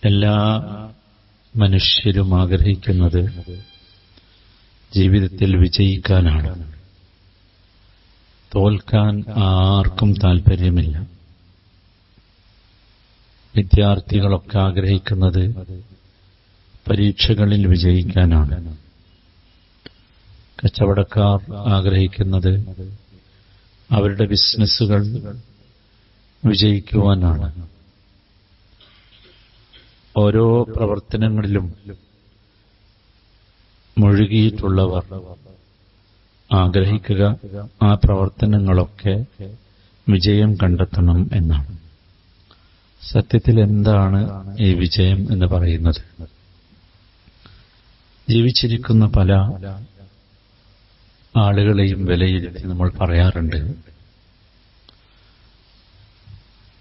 എല്ലാ മനുഷ്യരും ആഗ്രഹിക്കുന്നത് ജീവിതത്തിൽ വിജയിക്കാനാണ്. തോൽക്കാൻ ആർക്കും താൽപര്യമില്ല. വിദ്യാർത്ഥികളൊക്കെ ആഗ്രഹിക്കുന്നത് പരീക്ഷകളിൽ വിജയിക്കാനാണ്. കച്ചവടക്കാർ ആഗ്രഹിക്കുന്നത് അവരുടെ ബിസിനസ്സുകൾ വിജയിക്കുവാനാണ്. ഓരോ പ്രവർത്തനങ്ങളിലും മുഴുകിയിട്ടുള്ളവർ ആഗ്രഹിക്കുക ആ പ്രവർത്തനങ്ങളൊക്കെ വിജയം കണ്ടെത്തണം എന്നാണ്. സത്യത്തിൽ എന്താണ് ഈ വിജയം എന്ന് പറയുന്നത്? ജീവിച്ചിരിക്കുന്ന പല ആളുകളെയും വിലയിരുത്തി നമ്മൾ പറയാറുണ്ട്,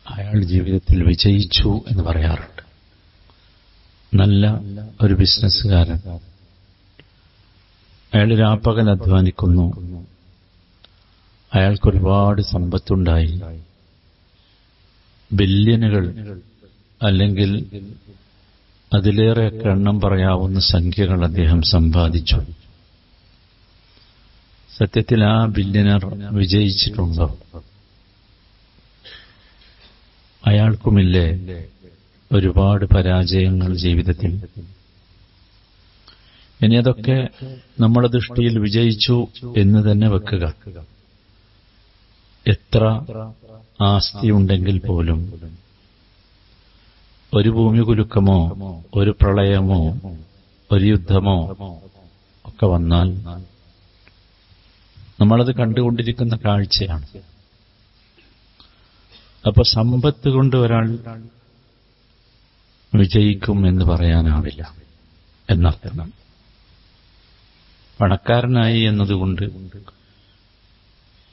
അയാൾ ജീവിതത്തിൽ വിജയിച്ചു എന്ന് പറയാറുണ്ട്. നല്ല ഒരു ബിസിനസ്സുകാരൻ, അയാൾ രാപ്പകൽ അധ്വാനിക്കുന്നു, അയാൾക്കൊരുപാട് സമ്പത്തുണ്ടായി, ബില്യനുകൾ അല്ലെങ്കിൽ അതിലേറെയൊക്കെ എണ്ണം പറയാവുന്ന സംഖ്യകൾ അദ്ദേഹം സമ്പാദിച്ചു. സത്യത്തിൽ ആ ബില്യനർ വിജയിച്ചിട്ടുണ്ടോ? അയാൾക്കുമില്ലേ ഒരുപാട് പരാജയങ്ങൾ ജീവിതത്തിൽ? ഇനി അതൊക്കെ നമ്മുടെ ദൃഷ്ടിയിൽ വിജയിച്ചു എന്ന് തന്നെ വെക്കുക. എത്ര ആസ്തിയുണ്ടെങ്കിൽ പോലും ഒരു ഭൂമി കുലുക്കമോ ഒരു പ്രളയമോ ഒരു യുദ്ധമോ ഒക്കെ വന്നാൽ നമ്മളത് കണ്ടുകൊണ്ടിരിക്കുന്ന കാഴ്ചയാണ്. അപ്പൊ സമ്പത്ത് കൊണ്ട് ഒരാൾ വിജയിക്കും എന്ന് പറയാനാവില്ല എന്നർത്ഥം. പണക്കാരനായി എന്നതുകൊണ്ട്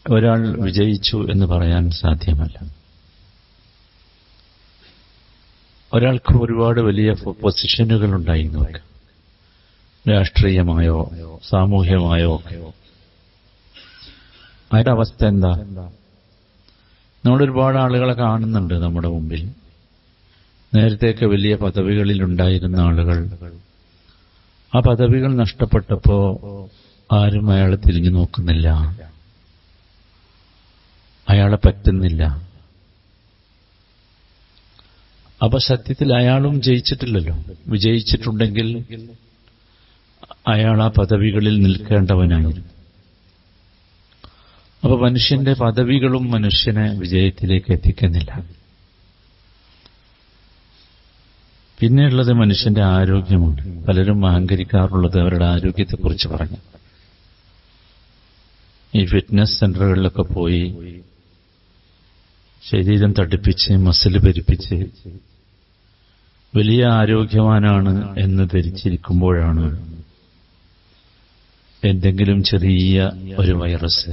ഒരാൾ വിജയിച്ചു എന്ന് പറയാൻ സാധ്യമല്ല. ഒരാൾക്ക് ഒരുപാട് വലിയ പൊസിഷനുകൾ ഉണ്ടായിരുന്നു, രാഷ്ട്രീയമായോ സാമൂഹ്യമായോ ഒക്കെ. അതിന്റെ അവസ്ഥ എന്താ? നമ്മളൊരുപാട് ആളുകളെ കാണുന്നുണ്ട് നമ്മുടെ മുമ്പിൽ. നേരത്തെയൊക്കെ വലിയ പദവികളിലുണ്ടായിരുന്ന ആളുകൾ, ആ പദവികൾ നഷ്ടപ്പെട്ടപ്പോ ആരും അയാളെ തിരിഞ്ഞു നോക്കുന്നില്ല, അയാളെ പറ്റുന്നില്ല. അപ്പൊ സത്യത്തിൽ അയാളും ജയിച്ചിട്ടില്ലല്ലോ. വിജയിച്ചിട്ടുണ്ടെങ്കിൽ അയാൾ ആ പദവികളിൽ നിൽക്കേണ്ടവനായിരുന്നു. അപ്പൊ മനുഷ്യന്റെ പദവികളും മനുഷ്യനെ വിജയത്തിലേക്ക് എത്തിക്കുന്നില്ല. പിന്നെയുള്ളത് മനുഷ്യന്റെ ആരോഗ്യമാണ്. പലരും അഹങ്കരിക്കാറുള്ളത് അവരുടെ ആരോഗ്യത്തെക്കുറിച്ച് പറഞ്ഞു. ഈ ഫിറ്റ്നസ് സെന്ററുകളിലൊക്കെ പോയി ശരീരം തടിപ്പിച്ച് മസിൽ പെരുപ്പിച്ച് വലിയ ആരോഗ്യവാനാണ് എന്ന് ധരിച്ചിരിക്കുമ്പോഴാണ് എന്തെങ്കിലും ചെറിയ ഒരു വൈറസ്,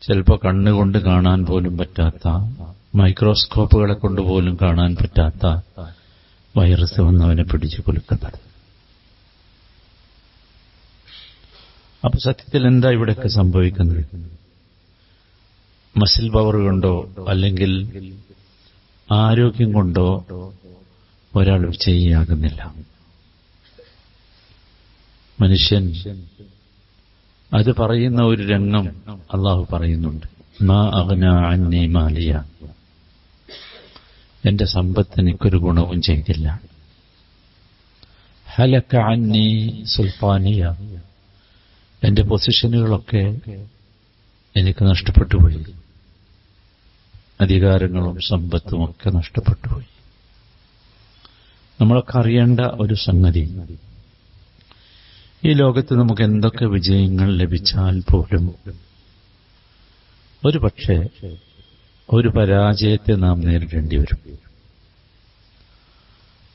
ചിലപ്പോൾ കണ്ണുകൊണ്ട് കാണാൻ പോലും പറ്റാത്ത, മൈക്രോസ്കോപ്പുകളെ കൊണ്ടുപോലും കാണാൻ പറ്റാത്ത വൈറസ് വന്നവനെ പിടിച്ചു കുലുക്കുന്നത്. അപ്പൊ സത്യത്തിൽ എന്താ ഇവിടെയൊക്കെ സംഭവിക്കുന്നത്? മസിൽ പവർ കൊണ്ടോ അല്ലെങ്കിൽ ആരോഗ്യം കൊണ്ടോ ഒരാൾ വിജയിയാകുന്നില്ല. മനുഷ്യൻ അത് പറയുന്ന ഒരു രംഗം അള്ളാഹു പറയുന്നുണ്ട്. മാ അഗ്നാ അന്നി മാലിയ, എന്റെ സമ്പത്ത് എനിക്കൊരു ഗുണവും ചെയ്തില്ല. ഹലക അന്നി സുൽത്താനിയ, എന്റെ പൊസിഷനുകളൊക്കെ എനിക്ക് നഷ്ടപ്പെട്ടുപോയി, അധികാരങ്ങളും സമ്പത്തും ഒക്കെ നഷ്ടപ്പെട്ടുപോയി. നമ്മളൊക്കെ അറിയേണ്ട ഒരു സംഗതി, ഈ ലോകത്ത് നമുക്ക് എന്തൊക്കെ വിജയങ്ങൾ ലഭിച്ചാൽ പോലും ഒരു പക്ഷേ ഒരു പരാജയത്തെ നാം നേരിടേണ്ടി വരും.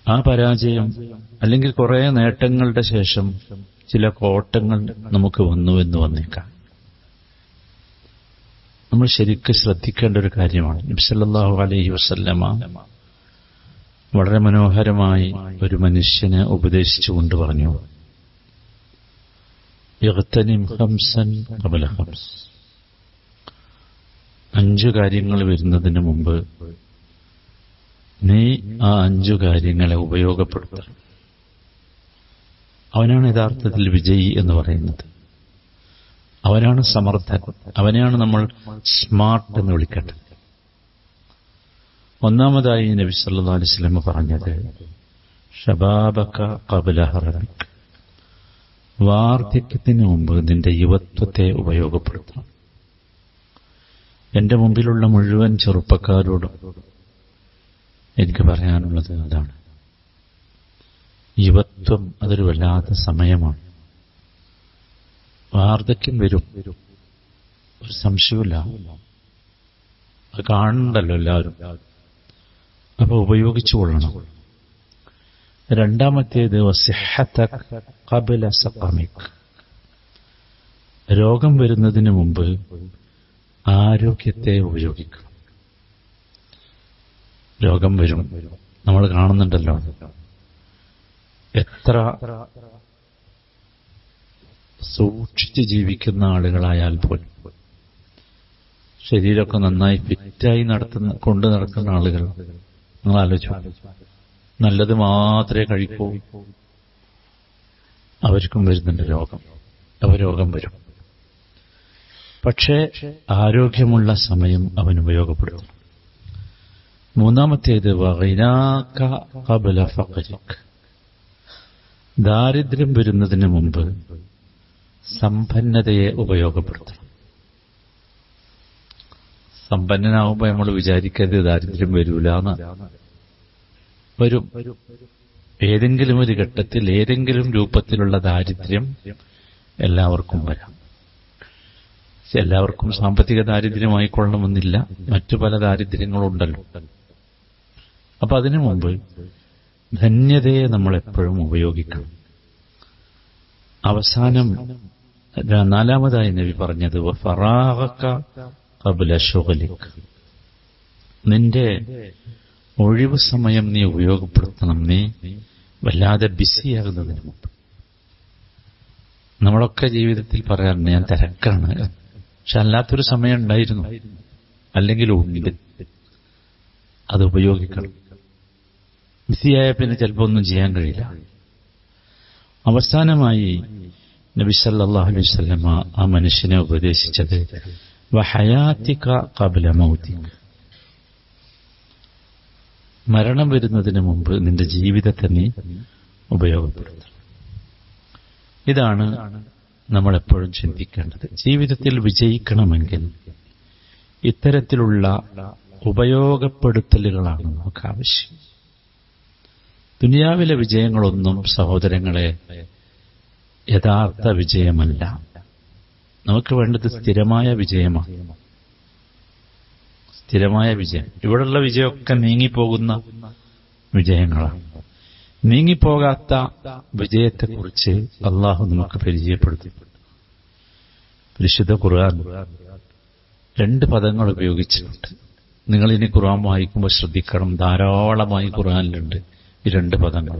ആ പരാജയം അല്ലെങ്കിൽ കുറെ നേട്ടങ്ങളുടെ ശേഷം ചില കോട്ടങ്ങൾ നമുക്ക് വന്നുവെന്ന് വന്നേക്കാം. നമ്മൾ ശരിക്കും ശ്രദ്ധിക്കേണ്ട ഒരു കാര്യമാണ്. നബി സല്ലല്ലാഹു അലൈഹി വസല്ലമ വളരെ മനോഹരമായി ഒരു മനുഷ്യനെ ഉപദേശിച്ചുകൊണ്ട് പറഞ്ഞു, ഇഗ്തനിം ഖംസൻ ഖബല ഖംസ്, 5 കാര്യങ്ങൾ വരുന്നതിന് മുമ്പ് നീ ആ 5 കാര്യങ്ങളെ ഉപയോഗപ്പെടുത്തണം. അവനാണ് യഥാർത്ഥത്തിൽ വിജയി എന്ന് പറയുന്നത്. അവനാണ് സമർത്ഥൻ. അവനെയാണ് നമ്മൾ സ്മാർട്ട് എന്ന് വിളിക്കേണ്ടത്. ഒന്നാമതായി നബി സല്ലല്ലാഹു അലൈഹി വസല്ലം പറഞ്ഞത് ശബാബക ഖബ്ല ഹറമിക്, വാർദ്ധക്യത്തിന് മുമ്പ് നിന്റെ യുവത്വത്തെ ഉപയോഗപ്പെടുത്തണം. എന്റെ മുമ്പിലുള്ള മുഴുവൻ ചെറുപ്പക്കാരോടും എനിക്ക് പറയാനുള്ളത് അതാണ്. യുവത്വം അതൊരു വല്ലാത്ത സമയമാണ്. വാർദ്ധക്യം വരും, ഒരു സംശയമില്ല. അത് കാണണ്ടല്ലോ എല്ലാവരും. അപ്പൊ ഉപയോഗിച്ചുകൊള്ളണം. രണ്ടാമത്തേത് വസിഹ്ഹതക ഖബ്ല സഖമിക്, രോഗം വരുന്നതിന് മുമ്പ് ആരോഗ്യത്തെ ഉപയോഗിക്കണം. രോഗം വരും, നമ്മൾ കാണുന്നുണ്ടല്ലോ. എത്ര സൂക്ഷിച്ച് ജീവിക്കുന്ന ആളുകളായാൽ പോലും, ശരീരമൊക്കെ നന്നായി ഫിറ്റായി കൊണ്ടു നടക്കുന്ന ആളുകൾ, നിങ്ങൾ ആലോചിച്ചു, നല്ലത് മാത്രമേ കഴിക്കൂ, അവർക്കും വരുന്നുണ്ട് രോഗം. രോഗം വരും. പക്ഷേ ആരോഗ്യമുള്ള സമയം അവൻ ഉപയോഗപ്പെടുത്തും. മൂന്നാമത്തേത് വഗിനാക ഖബ്ല ഫഖരിക്, ദാരിദ്ര്യം വരുന്നതിന് മുമ്പ് സമ്പന്നതയെ ഉപയോഗപ്പെടുത്തണം. സമ്പന്നനാവുമ്പോൾ നമ്മൾ വിചാരിക്കരുത് ദാരിദ്ര്യം വരൂലെന്ന്. വരും. ഏതെങ്കിലും ഒരു ഘട്ടത്തിൽ ഏതെങ്കിലും രൂപത്തിലുള്ള ദാരിദ്ര്യം എല്ലാവർക്കും വരാം. എല്ലാവർക്കും സാമ്പത്തിക ദാരിദ്ര്യമായി കൊള്ളണമെന്നില്ല, മറ്റു പല ദാരിദ്ര്യങ്ങളുണ്ടല്ലോ. അപ്പൊ അതിനു മുമ്പ് ധന്യതയെ നമ്മൾ എപ്പോഴും ഉപയോഗിക്കണം. അവസാനം നാലാമതായി നബി പറഞ്ഞത് ഫറാഗക ഖബ്ല ശുഗ്ലിക്, നിന്റെ ഒഴിവ് സമയം നീ ഉപയോഗപ്പെടുത്തണം. നീ വല്ലാതെ ബിസിയാകുന്നതിന് മുമ്പ്. നമ്മളൊക്കെ ജീവിതത്തിൽ പറയാറുണ്ട് ഞാൻ തിരക്കാണ്, പക്ഷെ അല്ലാത്തൊരു സമയം ഉണ്ടായിരുന്നു, അല്ലെങ്കിൽ ഉണ്ട്. അത് ഉപയോഗിക്കണം. ബിസിയായ പിന്നെ ചിലപ്പോൾ ഒന്നും ചെയ്യാൻ കഴിയില്ല. അവസാനമായി നബി സല്ലല്ലാഹു അലൈഹി വസല്ലമ ആ മനുഷ്യനെ ഉപദേശിച്ചത് വഹയാതിക ഖബ്ല മൗതിക, മരണം വരുന്നതിന് മുമ്പ് നിന്റെ ജീവിതത്തെ നീ ഉപയോഗപ്പെടുത്തണം. ഇതാണ് നമ്മൾ എപ്പോഴും ചിന്തിക്കേണ്ടത്. ജീവിതത്തിൽ വിജയിക്കണമെങ്കിൽ ഇത്തരത്തിലുള്ള ഉപയോഗപ്പെടുത്തലുകളാണ് നമുക്ക് ആവശ്യം. ദുനിയാവിലെ വിജയങ്ങളൊന്നും സഹോദരങ്ങളെ യഥാർത്ഥ വിജയമല്ല. നമുക്ക് വേണ്ടത് സ്ഥിരമായ വിജയമാണ്. സ്ഥിരമായ വിജയം. ഇവിടെയുള്ള വിജയമൊക്കെ നീങ്ങിപ്പോകുന്ന വിജയങ്ങളാണ്. നീങ്ങിപ്പോകാത്ത വിജയത്തെക്കുറിച്ച് അള്ളാഹു നമുക്ക് പരിചയപ്പെടുത്തി. പരിശുദ്ധ ഖുർആൻ 2 പദങ്ങൾ ഉപയോഗിച്ചിട്ടുണ്ട്. നിങ്ങളിനി ഖുർആൻ വായിക്കുമ്പോൾ ശ്രദ്ധിക്കണം. ധാരാളമായി ഖുർആനിലുണ്ട് ഈ 2 പദങ്ങൾ.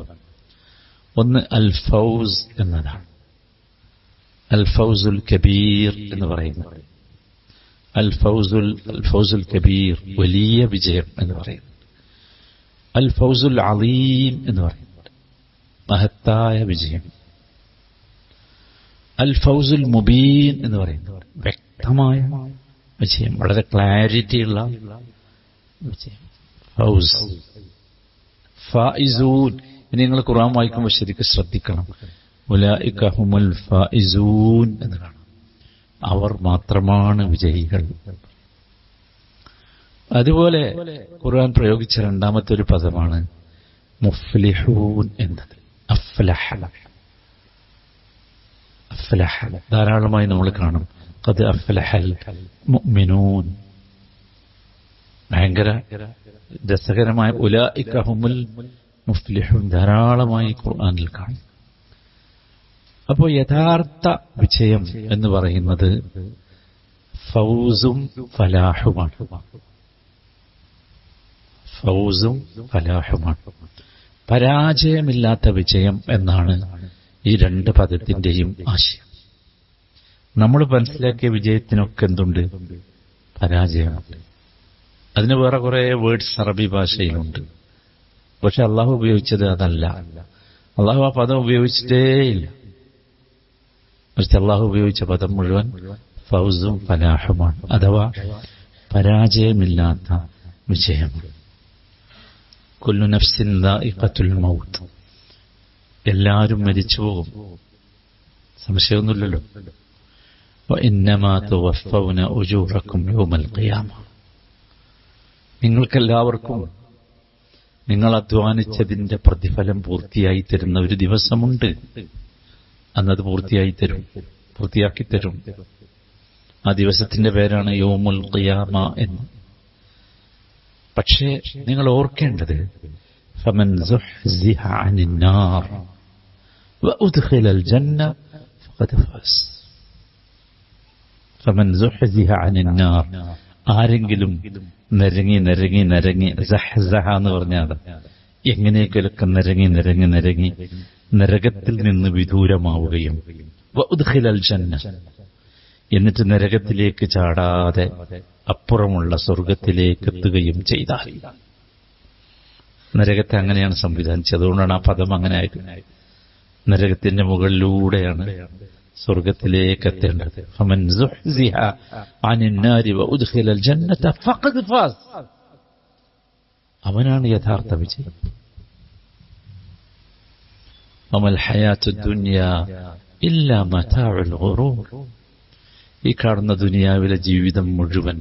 ഒന്ന് അൽ ഫൗസ് എന്നതാണ്. അൽ ഫൗസുൽ കബീർ എന്ന് പറയുന്നത്. അൽ ഫൗസുൽ കബീർ, വലിയ വിജയം എന്ന് പറയുന്നത്. അൽ ഫൗസുൽ അലീം എന്ന് പറയുന്നത്, മഹത്തായ വിജയം. അൽ ഫൗസുൽ മുബീൻ എന്ന് പറയുന്നത്, വ്യക്തമായ വിജയം, വളരെ ക്ലാരിറ്റിയുള്ള വിജയം. ഫൗസ്, ഫായിസൂൻ. ഇനി നിങ്ങൾ ഖുർആൻ വായിക്കുമ്പോൾ ശരിക്കും ശ്രദ്ധിക്കണം. ഉലൈക ഹുമുൽ ഫായിസൂൻ എന്ന് കാണാം. അവർ മാത്രമാണ് വിജയികൾ. അതുപോലെ ഖുർആൻ പ്രയോഗിച്ച 2ാമത്തെ ഒരു പദമാണ് മുഫ്ലിഹൂൻ എന്നത്. അഫ്ലഹ, അഫ്ലഹ ധാരാളമായി നമ്മൾ കാണും. ഖദ് അഫ്ലഹൽ മുഅ്മിനൂൻ. ഭയങ്കര രസകരമായ ഉലൈക ഹുമുൽ മുഫ്ലിഹൂൻ ധാരാളമായി ഖുർആനിൽ കാണും. അപ്പോൾ യഥാർത്ഥ വിജയം എന്ന് പറയുന്നത് ഫൗസും ഫലാഹുമാണ്. ഫൗസും ഫലാഹുമാണ്. പരാജയമില്ലാത്ത വിജയം എന്നാണ് ഈ 2 പദത്തിന്റെയും ആശയം. നമ്മൾ മനസ്സിലാക്കിയ വിജയത്തിനൊക്കെ എന്തുണ്ട്? പരാജയമുണ്ട്. അതിന് വേറെ കുറെ വേർഡ്സ് അറബി ഭാഷയിലുണ്ട്. പക്ഷെ അള്ളാഹു ഉപയോഗിച്ചത് അതല്ല. അള്ളാഹു ആ പദം ഉപയോഗിച്ചിട്ടേയില്ല. പക്ഷെ അള്ളാഹു ഉപയോഗിച്ച പദം മുഴുവൻ ഫൗസും ഫലാഹുമാണ്, അഥവാ പരാജയമില്ലാത്ത വിജയമാണ്. കുല്ലു നഫ്സിൻ ദാഇഖത്തുൽ മൗത്ത്, എല്ലാവരും മരിച്ചു പോകും, സംശയമൊന്നുമില്ലല്ലോ. വഇന്നമാ തുവഫൗന ഉജൂറക്കും യൗമൽ ഖിയാമ, നിങ്ങൾക്കെല്ലാവർക്കും നിങ്ങൾ അധ്വാനിച്ചതിന്റെ പ്രതിഫലം പൂർത്തിയായി തരുന്ന ഒരു ദിവസമുണ്ട്. അന്നത് പൂർത്തിയാക്കി തരും. ആ ദിവസത്തിന്റെ പേരാണ് യൗമുൽ ഖിയാമ എന്ന്. പക്ഷേ നിങ്ങൾ ഓർക്കേണ്ടത് ഫമൻ സുഹ്സിഹ അനിൻ നാർ വഉദ്ഖിലൽ ജന്ന ഫഖദ് ഫാസ്. ഫമൻ സുഹ്സിഹ അനിൻ നാർ, ആരെങ്കിലും നരങ്ങി സഹ്സഹ എന്ന് പറഞ്ഞാൽ എങ്ങനെയൊക്കെ നരങ്ങി നരകത്തിൽ നിന്ന് വിദൂരമാവുകയും വഉദ്ഖിലൽ ജന്ന, എന്നിട്ട് നരകത്തിലേക്ക് ചാടാതെ അപ്പുറമുള്ള സ്വർഗത്തിലേക്ക് എത്തുകയും ചെയ്താൽ. നരകത്തെ അങ്ങനെയാണ് സംവിധാനിച്ചത്. അതുകൊണ്ടാണ് ആ പദം അങ്ങനെ ആയത്. നരകത്തിന്റെ മുകളിലൂടെയാണ് സ്വർഗത്തിലേക്ക് എത്തേണ്ടത്. ഫമൻ സുഹ്സിഹ അനിൻ നാരി വഉദ്ഖിലൽ ജന്നത ഫഖദ് ഫാസ്, അവനാണ് യഥാർത്ഥ വിജയം. വമൽ ഹയാത്തുദ് ദുനിയ ഇല്ലാ മതാഉൽ ഗുറൂർ, ഈ കാണുന്ന ദുനിയാവിലെ ജീവിതം മുഴുവൻ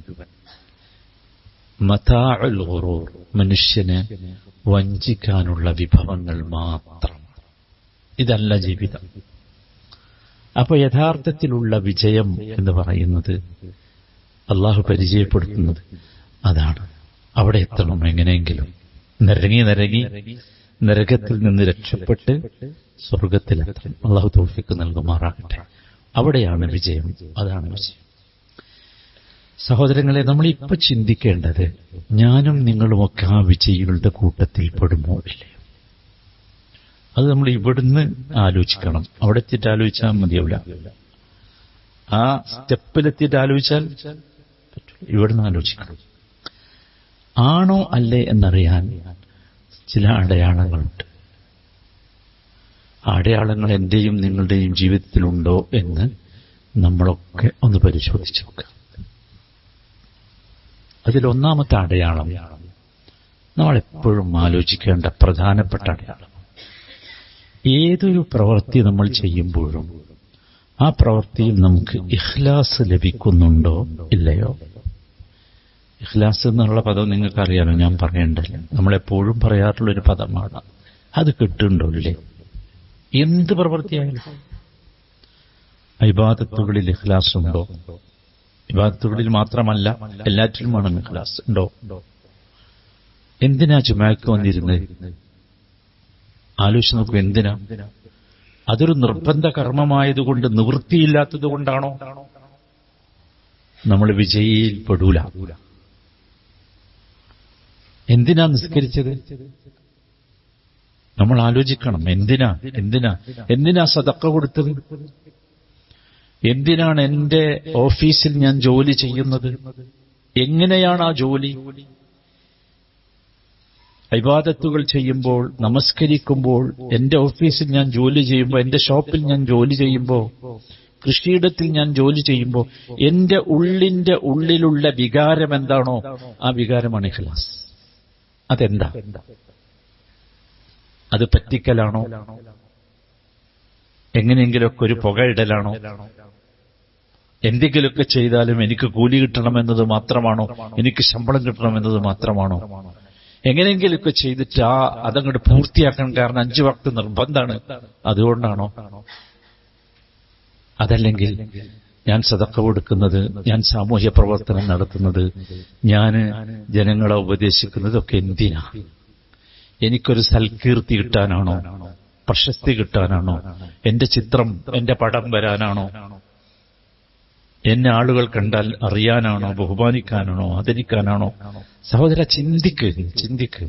മതാഉൽ ഗുറൂർ, മനുഷ്യനെ വഞ്ചിക്കാനുള്ള വിഭവങ്ങൾ മാത്രം. ഇതല്ല ജീവിതം. അപ്പൊ യഥാർത്ഥത്തിലുള്ള വിജയം എന്ന് പറയുന്നത് അള്ളാഹു പരിചയപ്പെടുത്തുന്നത് അതാണ്. അവിടെ എത്തണം എങ്ങനെയെങ്കിലും. നരങ്ങി നരകത്തിൽ നിന്ന് രക്ഷപ്പെട്ട് സ്വർഗത്തിലെത്തണം. അള്ളാഹു തൗഫീഖ് നൽകുമാറാകട്ടെ. അവിടെയാണ് വിജയം. അതാണ് വിജയം. സഹോദരങ്ങളെ, നമ്മളിപ്പോ ചിന്തിക്കേണ്ടത് ഞാനും നിങ്ങളുമൊക്കെ ആ വിജയികളുടെ കൂട്ടത്തിൽ പെടുമോ ഇല്ലേ? അത് നമ്മൾ ഇവിടുന്ന് ആലോചിക്കണം. അവിടെ എത്തിയിട്ട് ആലോചിച്ചാൽ മതിയാവില്ല. ആ സ്റ്റെപ്പിലെത്തിയിട്ട് ആലോചിച്ചാൽ ഇവിടുന്ന് ആലോചിക്കണം. ആണോ അല്ലേ എന്നറിയാൻ ചില അടയാളങ്ങളുണ്ട്. അടയാളങ്ങൾ എന്റെയും നിങ്ങളുടെയും ജീവിതത്തിലുണ്ടോ എന്ന് നമ്മളൊക്കെ ഒന്ന് പരിശോധിച്ചു നോക്കുക. അതിലൊന്നാമത്തെ അടയാളം നമ്മളെപ്പോഴും ആലോചിക്കേണ്ട പ്രധാനപ്പെട്ട അടയാളം, ഏതൊരു പ്രവൃത്തി നമ്മൾ ചെയ്യുമ്പോഴും ആ പ്രവൃത്തിയിൽ നമുക്ക് ഇഖ്ലാസ് ലഭിക്കുന്നുണ്ടോ ഇല്ലയോ? ഇഖ്ലാസ് എന്നുള്ള പദം നിങ്ങൾക്കറിയാലോ, ഞാൻ പറയേണ്ടല്ലോ. നമ്മളെപ്പോഴും പറയാറുള്ളൊരു പദമാണ്. അത് കിട്ടുന്നുണ്ടോ ഇല്ലേ? എന്ത് പ്രവൃത്തിയായാലും. ഇബാദത്തുകളിൽ ഇഖ്ലാസ് ഉണ്ടോ? ഇബാദത്തുകളിൽ മാത്രമല്ല, എല്ലാറ്റിലുമാണ് ഇഖ്ലാസ് ഉണ്ടോ? എന്തിനാ ജുമാക്ക് വന്നിരുന്നത്? ആലോചിച്ച് നോക്കൂ. എന്തിനാ? അതൊരു നിർബന്ധ കർമ്മമായതുകൊണ്ട്, നിവൃത്തിയില്ലാത്തത് കൊണ്ടാണോ? നമ്മൾ വിജയിയിൽ പെടൂല. എന്തിനാ നിസ്കരിച്ചത്? നമ്മൾ ആലോചിക്കണം. എന്തിനാ സദഖ കൊടുത്തത്? എന്തിനാണ് എന്റെ ഓഫീസിൽ ഞാൻ ജോലി ചെയ്യുന്നത്? എങ്ങനെയാണ് ആ ജോലി? ഇബാദത്തുകൾ ചെയ്യുമ്പോൾ, നമസ്കരിക്കുമ്പോൾ, എന്റെ ഓഫീസിൽ ഞാൻ ജോലി ചെയ്യുമ്പോൾ, എന്റെ ഷോപ്പിൽ ഞാൻ ജോലി ചെയ്യുമ്പോൾ, കൃഷിയിടത്തിൽ ഞാൻ ജോലി ചെയ്യുമ്പോൾ എന്റെ ഉള്ളിലുള്ള വികാരം എന്താണോ ആ വികാരമാണ് ഇഖ്ലാസ്. അതെന്താ? അത് പറ്റിക്കലാണോ? എങ്ങനെയെങ്കിലുമൊക്കെ ഒരു പുകയിടലാണോ? എന്തെങ്കിലുമൊക്കെ ചെയ്താലും എനിക്ക് കൂലി കിട്ടണമെന്നത് മാത്രമാണോ? എനിക്ക് ശമ്പളം കിട്ടണമെന്നത് മാത്രമാണോ? എങ്ങനെയെങ്കിലുമൊക്കെ ചെയ്തിട്ട് അതങ്ങോട്ട് പൂർത്തിയാക്കണം, കാരണം 5 വക്ത് നിർബന്ധമാണ്, അതുകൊണ്ടാണോ? അതല്ലെങ്കിൽ ഞാൻ സദഖ കൊടുക്കുന്നത്, ഞാൻ സാമൂഹ്യ പ്രവർത്തനം നടത്തുന്നത്, ഞാൻ ജനങ്ങളെ ഉപദേശിക്കുന്നതൊക്കെ എന്തിനാ? എനിക്കൊരു സൽകീർത്തി കിട്ടാനാണോ? പ്രശസ്തി കിട്ടാനാണോ? എന്റെ ചിത്രം, എന്റെ പടം വരാനാണോ? എന്നെ ആളുകൾ കണ്ടാൽ അറിയാനാണോ? ബഹുമാനിക്കാനാണോ? ആദരിക്കാനാണോ? സഹോദര, ചിന്തിക്ക്.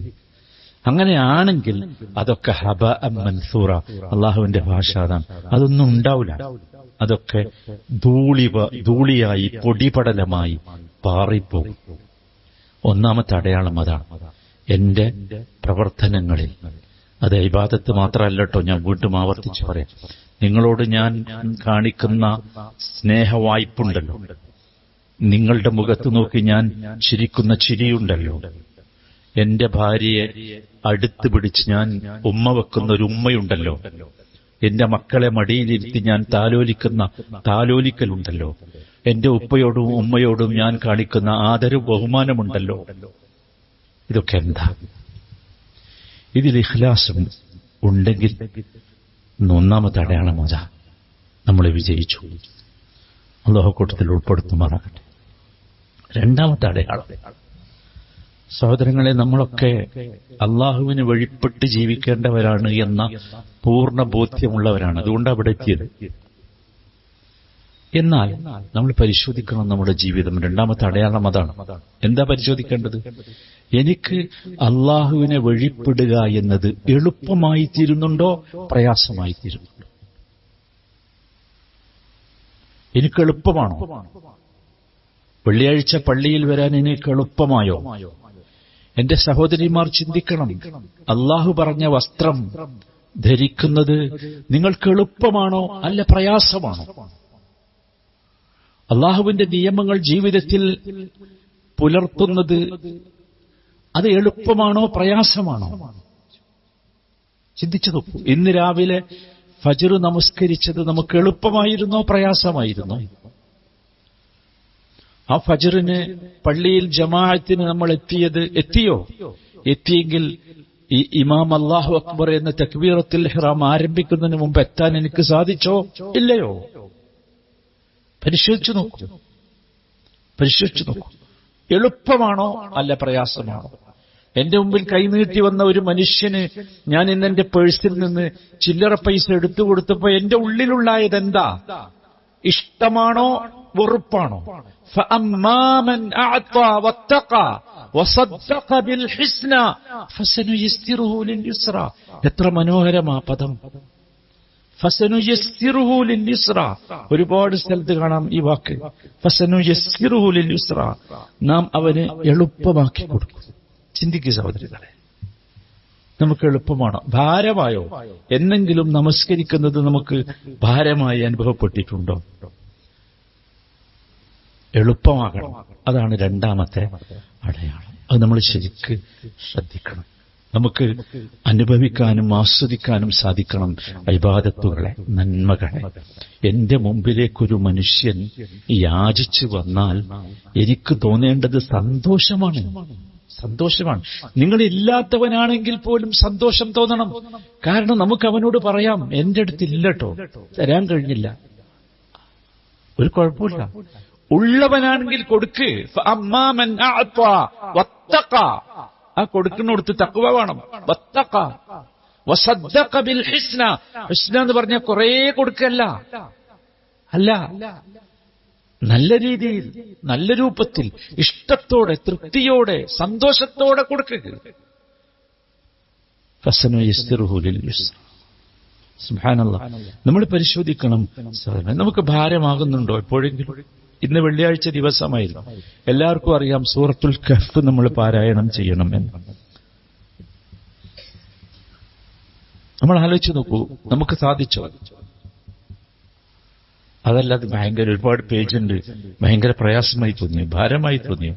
അങ്ങനെയാണെങ്കിൽ അതൊക്കെ ഹബഅൻ മൻസൂറ, അള്ളാഹുവിന്റെ ഭാഷ അതാണ്. അതൊന്നും ഉണ്ടാവില്ല. അതൊക്കെ ധൂളിയായി പൊടിപടലമായി പാറിപ്പോകും. ഒന്നാമത്തെ അടയാളം അതാണ്. എന്റെ പ്രവർത്തനങ്ങളിൽ. അത് ഇബാദത്ത് മാത്രമല്ല കേട്ടോ, ഞാൻ വീണ്ടും ആവർത്തിച്ച് പറയാം. നിങ്ങളോട് ഞാൻ കാണിക്കുന്ന സ്നേഹവായ്പുണ്ടല്ലോ, നിങ്ങളുടെ മുഖത്ത് നോക്കി ഞാൻ ചിരിക്കുന്ന ചിരിയുണ്ടല്ലോ, എന്റെ ഭാര്യയെ അടുത്ത് പിടിച്ച് ഞാൻ ഉമ്മ വെക്കുന്ന ഒരു ഉമ്മയുണ്ടല്ലോ, എന്റെ മക്കളെ മടിയിലിരുത്തി ഞാൻ താലോലിക്കുന്ന താലോലിക്കലുണ്ടല്ലോ, എന്റെ ഉപ്പയോടും ഉമ്മയോടും ഞാൻ കാണിക്കുന്ന ആദരവ് ബഹുമാനമുണ്ടല്ലോ, ഇതൊക്കെ എന്താ? ഇതിൽ ഇഖ്ലാസും ഉണ്ടെങ്കിൽ ഒന്നാമത്തെ അടയാളം അതാ, നമ്മളെ വിജയിച്ചു. അല്ലാഹു കൂട്ടത്തിൽ ഉൾപ്പെടുത്തുമാറാകട്ടെ. രണ്ടാമത്തെ അടയാളം, സഹോദരങ്ങളെ, നമ്മളൊക്കെ അള്ളാഹുവിന് വഴിപ്പെട്ട് ജീവിക്കേണ്ടവരാണ് എന്ന പൂർണ്ണ ബോധ്യമുള്ളവരാണ്. അതുകൊണ്ട് അവിടെ എത്തിയത്. എന്നാൽ നമ്മൾ പരിശോധിക്കണം നമ്മുടെ ജീവിതം. രണ്ടാമത്തെ അടയാളം അതാണ്. എന്താ പരിശോധിക്കേണ്ടത്? എനിക്ക് അള്ളാഹുവിനെ വഴിപ്പെടുക എന്നത് എളുപ്പമായി തീരുന്നുണ്ടോ, പ്രയാസമായി തീരുന്നുണ്ടോ? എനിക്ക് എളുപ്പമാണോ? വെള്ളിയാഴ്ച പള്ളിയിൽ വരാൻ എനിക്ക് എളുപ്പമായോ? എന്റെ സഹോദരിമാർ ചിന്തിക്കണം, അള്ളാഹു പറഞ്ഞ വസ്ത്രം ധരിക്കുന്നത് നിങ്ങൾക്ക് എളുപ്പമാണോ അല്ല പ്രയാസമാണോ? അള്ളാഹുവിന്റെ നിയമങ്ങൾ ജീവിതത്തിൽ പുലർത്തുന്നത് അത് എളുപ്പമാണോ പ്രയാസമാണോ? ചിന്തിച്ചു നോക്കൂ. ഇന്ന് രാവിലെ ഫജ്ർ നമസ്കരിച്ചത് നമുക്ക് എളുപ്പമായിരുന്നോ പ്രയാസമായിരുന്നോ? ആ ഫജ്റിന് പള്ളിയിൽ ജമാഅത്തിന് നമ്മൾ എത്തിയോ? എത്തിയെങ്കിൽ ഈ ഇമാം അല്ലാഹു അക്ബർ എന്ന തക്ബീറത്തുൽ ഇഹ്റാം ആരംഭിക്കുന്നതിന് മുമ്പ് എത്താൻ എനിക്ക് സാധിച്ചോ ഇല്ലയോ? പരിശോധിച്ചു നോക്കൂ. എളുപ്പമാണോ അല്ല പ്രയാസമാണോ? എന്റെ മുമ്പിൽ കൈനീട്ടി വന്ന ഒരു മനുഷ്യന് ഞാൻ ഇന്ന് എന്റെ പേഴ്സിൽ നിന്ന് ചില്ലറ പൈസ എടുത്തു കൊടുത്തപ്പോ എന്റെ ഉള്ളിലുള്ളതെന്താ? ഇഷ്ടമാണോ വെറുപ്പാണോ? فأما من أعطى واتقى وصدق بالحسنى فسنيسره لليسرى. എത്ര മനോഹരമാ പദം, ഫസനുയസ്സിറുഹു ലിൽയുസ്ര. ഒരുപാട് സ്ഥലത്ത് കാണാം ഈ വാക്ക്, ഫസനുയസ്സിറുഹു ലിൽയുസ്ര. നാം അവന് എളുപ്പമാക്കി കൊടുക്കും. ചിന്തിക്കുക സഹോദരങ്ങളെ, നമുക്ക് എളുപ്പമാണോ ഭാരമായോ? എന്നെങ്കിലും നമസ്കരിക്കുന്നത് നമുക്ക് ഭാരമായി അനുഭവപ്പെട്ടിട്ടുണ്ടോ? എളുപ്പമാകണം. അതാണ് രണ്ടാമത്തെ അടയാളം. അത് നമ്മൾ ശരിക്ക് ശ്രദ്ധിക്കണം. നമുക്ക് അനുഭവിക്കാനും ആസ്വദിക്കാനും സാധിക്കണം ഇബാദത്തുകളെ, നന്മകളെ. എന്റെ മുമ്പിലേക്കൊരു മനുഷ്യൻ യാചിച്ചു വന്നാൽ എനിക്ക് തോന്നേണ്ടത് സന്തോഷമാണ്. നിങ്ങളില്ലാത്തവനാണെങ്കിൽ പോലും സന്തോഷം തോന്നണം. കാരണം നമുക്ക് അവനോട് പറയാം, എന്റെ അടുത്തില്ലട്ടോ, തരാൻ കഴിഞ്ഞില്ല, ഒരു കുഴപ്പമില്ല. ഉള്ളവനാണെങ്കിൽ കൊടുക്ക്. ആ കൊടുക്കുന്നിടത്ത് തഖ്വ വേണം. ഹുസ്ന എന്ന് പറഞ്ഞാൽ കുറേ കൊടുക്കല്ല, അല്ല, നല്ല രീതിയിൽ, നല്ല രൂപത്തിൽ, ഇഷ്ടത്തോടെ, തൃപ്തിയോടെ, സന്തോഷത്തോടെ കൊടുക്കുക. സുബ്ഹാനല്ലാഹ്. നമ്മൾ പരിശോധിക്കണം, നമുക്ക് ഭാരമാകുന്നുണ്ടോ എപ്പോഴെങ്കിലും? ഇന്ന് വെള്ളിയാഴ്ച ദിവസമായിരുന്നു. എല്ലാവർക്കും അറിയാം സൂറത്തുൽ കഹ്ഫ് നമ്മൾ പാരായണം ചെയ്യണം എന്ന്. നമ്മൾ ആലോചിച്ച് നോക്കൂ, നമുക്ക് സാധിച്ചോ? അതല്ലാതെ ഭയങ്കര ഒരുപാട് പേജുണ്ട്, ഭയങ്കര പ്രയാസമായി തോന്നിയോ, ഭാരമായി തോന്നിയോ?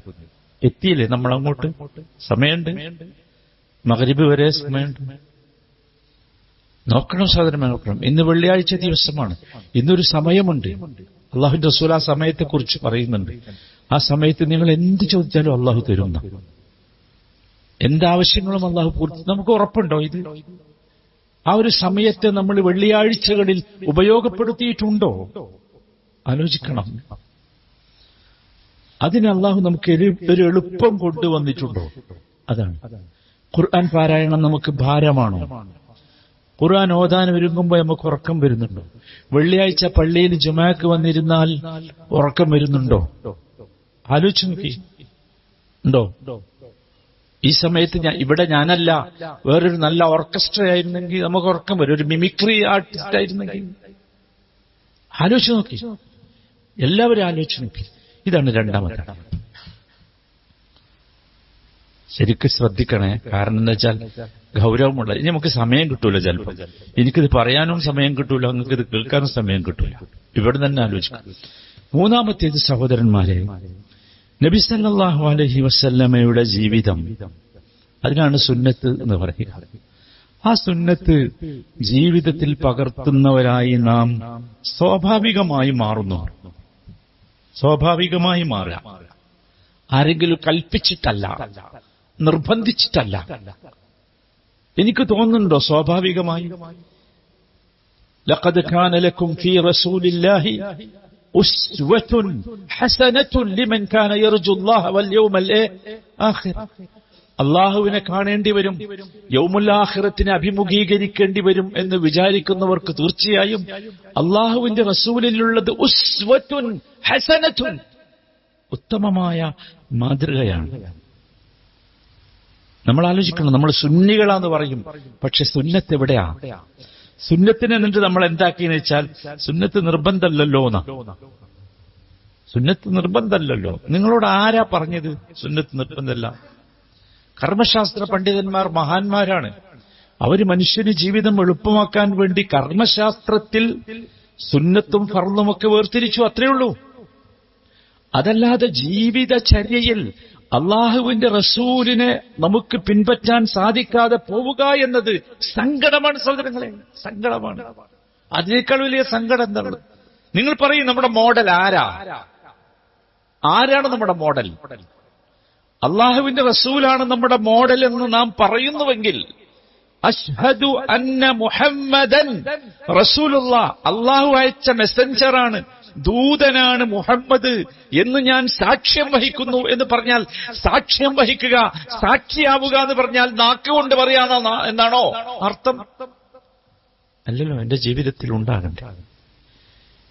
എത്തിയില്ലേ നമ്മൾ അങ്ങോട്ട്? സമയമുണ്ട്, മഗ്രിബ് വരെ സമയമുണ്ട്. നോക്കണം സഹോദരൻ, നോക്കണം. ഇന്ന് വെള്ളിയാഴ്ച ദിവസമാണ്, ഇന്നൊരു സമയമുണ്ട്. അള്ളാഹുവിന്റെ റസൂൽ ആ സമയത്തെക്കുറിച്ച് പറയുന്നുണ്ട്. ആ സമയത്ത് നിങ്ങൾ എന്ത് ചോദിച്ചാലും അള്ളാഹു തരുന്ന, എന്താവശ്യങ്ങളും അള്ളാഹു പൂർത്തി. നമുക്ക് ഉറപ്പുണ്ടോ ഇത്? ആ ഒരു സമയത്തെ നമ്മൾ വെള്ളിയാഴ്ചകളിൽ ഉപയോഗപ്പെടുത്തിയിട്ടുണ്ടോ? ആലോചിക്കണം. അതിന് അള്ളാഹു നമുക്ക് ഒരു എളുപ്പം കൊണ്ടുവന്നിട്ടുണ്ടോ? അതാണ്. ഖുർആൻ പാരായണം നമുക്ക് ഭാരമാണോ? ഖുർആൻ ഓതാൻ ഒരുങ്ങുമ്പോൾ നമുക്ക് ഉറക്കം വരുന്നുണ്ടോ? വെള്ളിയാഴ്ച പള്ളിയിൽ ജുമാക്ക് വന്നിരുന്നാൽ ഉറക്കം വരുന്നുണ്ടോ? ആലോചിച്ച് നോക്കി, ഉണ്ടോ? ഈ സമയത്ത് ഇവിടെ ഞാനല്ല, വേറൊരു നല്ല ഓർക്കസ്ട്ര ആയിരുന്നെങ്കിൽ നമുക്ക് ഉറക്കം വരും. ഒരു മിമിക്രി ആർട്ടിസ്റ്റ് ആയിരുന്നെങ്കിൽ. ആലോചിച്ച് നോക്കി, എല്ലാവരും ആലോചിച്ച് നോക്കി. ഇതാണ് രണ്ടാമത്തെ. ശരിക്കും ശ്രദ്ധിക്കണേ. കാരണം എന്താ വെച്ചാൽ ഗൗരവമുള്ള, ഇനി നമുക്ക് സമയം കിട്ടൂല. ചിലപ്പോൾ എനിക്കിത് പറയാനും സമയം കിട്ടൂല, നിങ്ങൾക്ക് ഇത് കേൾക്കാനും സമയം കിട്ടൂല. ഇവിടെ തന്നെ ആലോചിക്കാം. മൂന്നാമത്തേത് സഹോദരന്മാരെ, നബി സല്ലല്ലാഹു അലൈഹി വസല്ലമയുടെ ജീവിതം, അതിനാണ് സുന്നത്ത് എന്ന് പറയുക. ആ സുന്നത്ത് ജീവിതത്തിൽ പകർത്തുന്നവരായി നാം സ്വാഭാവികമായി മാറുന്നു. സ്വാഭാവികമായി മാറുക, ആരെങ്കിലും കൽപ്പിച്ചിട്ടല്ല, നിർബന്ധിച്ചിട്ടല്ല. എനിക്ക് തോന്നുന്നുണ്ടോ സ്വാഭാവികമായി? ലഖദ് കാന ലക്കും ഫീ റസൂലില്ലാഹി ഉസ്വത്തുൻ ഹസനത്തുൻ ലിമൻ കാന യർജുല്ലാഹ വൽ യൗമൽ ആഖിർ. അള്ളാഹുവിനെ കാണേണ്ടി വരും, യൗമുൽ ആഖിറത്തിനെ അഭിമുഖീകരിക്കേണ്ടി വരും എന്ന് വിചാരിക്കുന്നവർക്ക് തീർച്ചയായും അള്ളാഹുവിന്റെ റസൂലിലുള്ളത് ഉസ്വത്തുൻ ഹസനത്തുൻ, ഉത്തമമായ മാതൃകയാണ്. നമ്മൾ ആലോചിക്കണം, നമ്മൾ സുന്നികളാന്ന് പറയും, പക്ഷെ സുന്നത്ത് എവിടെയാ? സുന്നത്തിന് എന്നിട്ട് നമ്മൾ എന്താക്കിയെന്ന് വെച്ചാൽ സുന്നത്ത് നിർബന്ധമല്ലല്ലോ എന്നാ. സുന്നത്ത് നിർബന്ധമല്ലല്ലോ. നിങ്ങളോട് ആരാ പറഞ്ഞത് സുന്നത്ത് നിർബന്ധമല്ല? കർമ്മശാസ്ത്ര പണ്ഡിതന്മാർ മഹാന്മാരാണ്. അവര് മനുഷ്യന് ജീവിതം എളുപ്പമാക്കാൻ വേണ്ടി കർമ്മശാസ്ത്രത്തിൽ സുന്നത്തും ഫർളുമൊക്കെ വേർതിരിച്ചു, അത്രയേ ഉള്ളൂ. അതല്ലാതെ ജീവിതചര്യയിൽ അള്ളാഹുവിന്റെ റസൂലിനെ നമുക്ക് പിൻപറ്റാൻ സാധിക്കാതെ പോവുക എന്നത് സങ്കടമാണ് സഹോദരങ്ങളെ, സങ്കടമാണ്. അതിനേക്കാൾ വലിയ സങ്കടം എന്താണ്? നിങ്ങൾ പറയും, നമ്മുടെ മോഡൽ ആരാണ് നമ്മുടെ മോഡൽ? അള്ളാഹുവിന്റെ റസൂലാണ് നമ്മുടെ മോഡൽ എന്ന് നാം പറയുന്നുവെങ്കിൽ, അശ്ഹദു അന്ന മുഹമ്മദൻ റസൂലുള്ളാഹ്, അള്ളാഹു അയച്ച മെസ്സഞ്ചറാണ്, ദൂതനാണ് മുഹമ്മദ് എന്ന് ഞാൻ സാക്ഷ്യം വഹിക്കുന്നു എന്ന് പറഞ്ഞാൽ, സാക്ഷ്യം വഹിക്കുക, സാക്ഷിയാവുക എന്ന് പറഞ്ഞാൽ നാക്കുകൊണ്ട് പറയാനോ എന്നാണോ അർത്ഥം? അല്ലല്ലോ, എന്റെ ജീവിതത്തിൽ ഉണ്ടാകണ്ട.